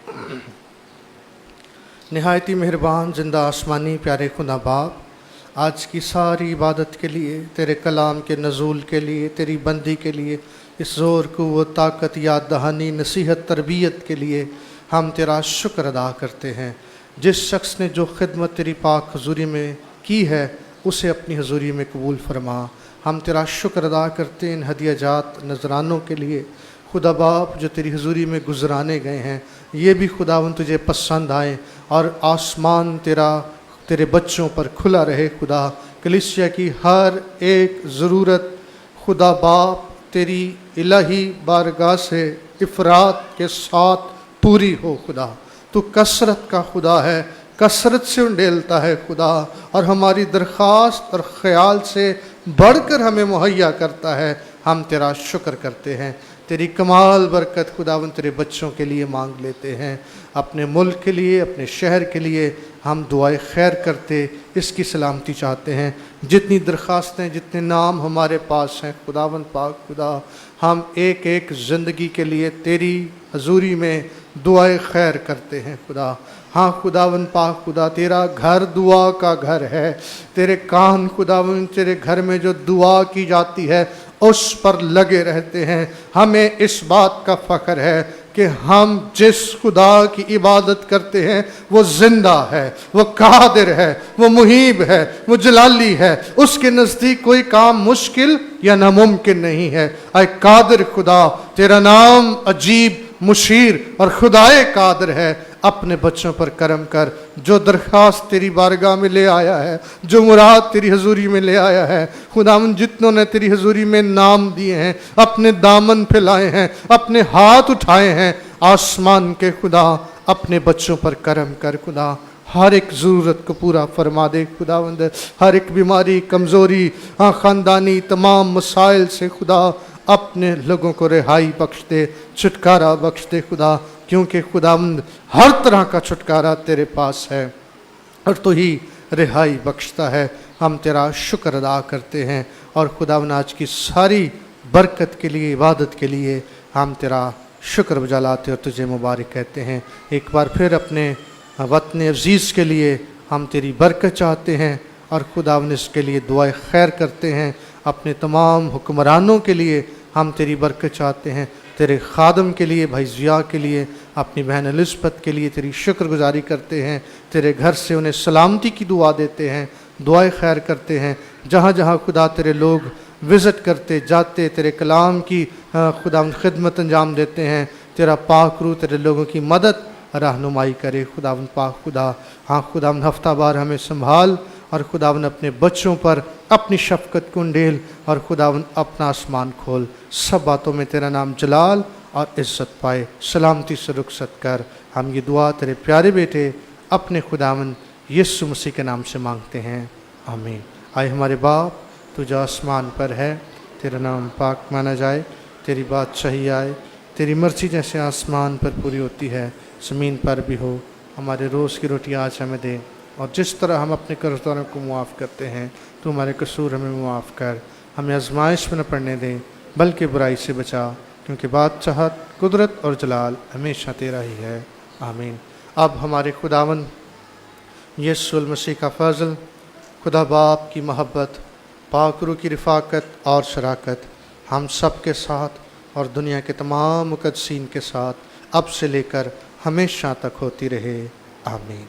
नहायती मेहरबान जिंदा आसमानी प्यारे खुदा बाप, आज की सारी इबादत के लिए, तेरे कलाम के नज़ूल के लिए, तेरी बंदी के लिए, इस ज़ोर क़ुव्वत ताकत याद दहानी नसीहत तरबियत के लिए हम तेरा शुक्र अदा करते हैं। जिस शख्स ने जो खिदमत तेरी पाक हजूरी में की है उसे अपनी हजूरी में कबूल फरमा। हम तेरा शुक्र अदा करते हैं इन हदिया जात नजरानों के लिए खुदा बाप, जो तेरी हजूरी में गुजराने गए हैं, ये भी खुदावंद तुझे पसंद आए और आसमान तेरे बच्चों पर खुला रहे खुदा, कलीसिया की हर एक ज़रूरत खुदा बाप तेरी इलाही बारगाह से इफ़रात के साथ पूरी हो खुदा। तू कसरत का खुदा है, कसरत से उंडेलता है खुदा, और हमारी दरख्वास्त और ख्याल से बढ़कर हमें मुहैया करता है। हम तेरा शुक्र करते हैं। तेरी कमाल बरकत खुदावन तेरे बच्चों के लिए मांग लेते हैं, अपने मुल्क के लिए, अपने शहर के लिए हम दुआए खैर करते इसकी सलामती चाहते हैं। जितनी दरख्वास्तें, जितने नाम हमारे पास हैं खुदावन पाक खुदा, हम एक एक ज़िंदगी के लिए तेरी हजूरी में दुआए खैर करते हैं खुदा। हाँ खुदावन पाक खुदा, तेरा घर दुआ का घर है। तेरे कान खुदावन तेरे घर में जो दुआ की जाती है उस पर लगे रहते हैं। हमें इस बात का फ़ख्र है कि हम जिस खुदा की इबादत करते हैं वो ज़िंदा है, वो कादिर है, वो मुहीब है, वो जलाली है। उसके नज़दीक कोई काम मुश्किल या नामुमकिन नहीं है। ऐ कादिर खुदा, तेरा नाम अजीब, मुशीर और खुदाए कादिर है। अपने बच्चों पर करम कर। जो दरख्वास्त तेरी बारगाह में ले आया है, जो मुराद तेरी हजूरी में ले आया है खुदावन, जितनों ने तेरी हजूरी में नाम दिए हैं, अपने दामन फैलाए हैं, अपने हाथ उठाए हैं, आसमान के खुदा अपने बच्चों पर करम कर खुदा। हर एक ज़रूरत को पूरा फरमा दे खुदावंद। हर एक बीमारी, कमज़ोरी, ख़ानदानी तमाम मसाइल से खुदा अपने लोगों को रिहाई बख्श दे, छुटकारा बख्श दे खुदा, क्योंकि खुदावंद हर तरह का छुटकारा तेरे पास है और तू ही रिहाई बख्शता है। हम तेरा शुक्र अदा करते हैं और खुदावंद आज की सारी बरकत के लिए, इबादत के लिए हम तेरा शुक्र बजा लाते और तुझे मुबारक कहते हैं। एक बार फिर अपने वतन अज़ीज़ के लिए हम तेरी बरकत चाहते हैं और खुदावंद इसके लिए दुआए खैर करते हैं। अपने तमाम हुक्मरानों के लिए हम तेरी बरकत चाहते हैं। तेरे खादम के लिए, भाई ज़िया के लिए, अपनी बहन एलिज़बेथ के लिए तेरी शुक्रगुजारी करते हैं। तेरे घर से उन्हें सलामती की दुआ देते हैं, दुआएं खैर करते हैं। जहाँ जहाँ खुदा तेरे लोग विज़िट करते जाते तेरे कलाम की खुदा खिदमत अंजाम देते हैं। तेरा पाक रूह तेरे लोगों की मदद रहनुमाई करे खुदावन पाक खुदा। हाँ खुदावन हफ्ता बार हमें संभाल और खुदावन अपने बच्चों पर अपनी शफ़क़त को उंडेल और खुदावन अपना आसमान खोल। सब बातों में तेरा नाम जलाल और इज़्ज़त पाए। सलामती से रुखसत कर। हम ये दुआ तेरे प्यारे बेटे अपने खुदावन यीशु मसीह के नाम से मांगते हैं, आमीन। आए हमारे बाप, तू जो आसमान पर है, तेरा नाम पाक माना जाए, तेरी बादशाही आए, तेरी मर्ज़ी जैसे आसमान पर पूरी होती है ज़मीन पर भी हो। हमारे रोज़ की रोटी आज हमें दे और जिस तरह हम अपने कर्जदारों को मुआफ़ करते हैं तो हमारे कसूर हमें मुआफ़ कर। हमें आजमाइश में न पड़ने दें बल्कि बुराई से बचा, क्योंकि बादशाहत, कुदरत और जलाल हमेशा तेरा ही है, आमीन। अब हमारे खुदावन यीशु मसीह का फ़ज़ल, खुदा बाप की मोहब्बत, पाक रूह की रफ़ाकत और शराकत हम सब के साथ और दुनिया के तमाम मुक़द्दसीन के साथ अब से लेकर हमेशा तक होती रहे, आमीन।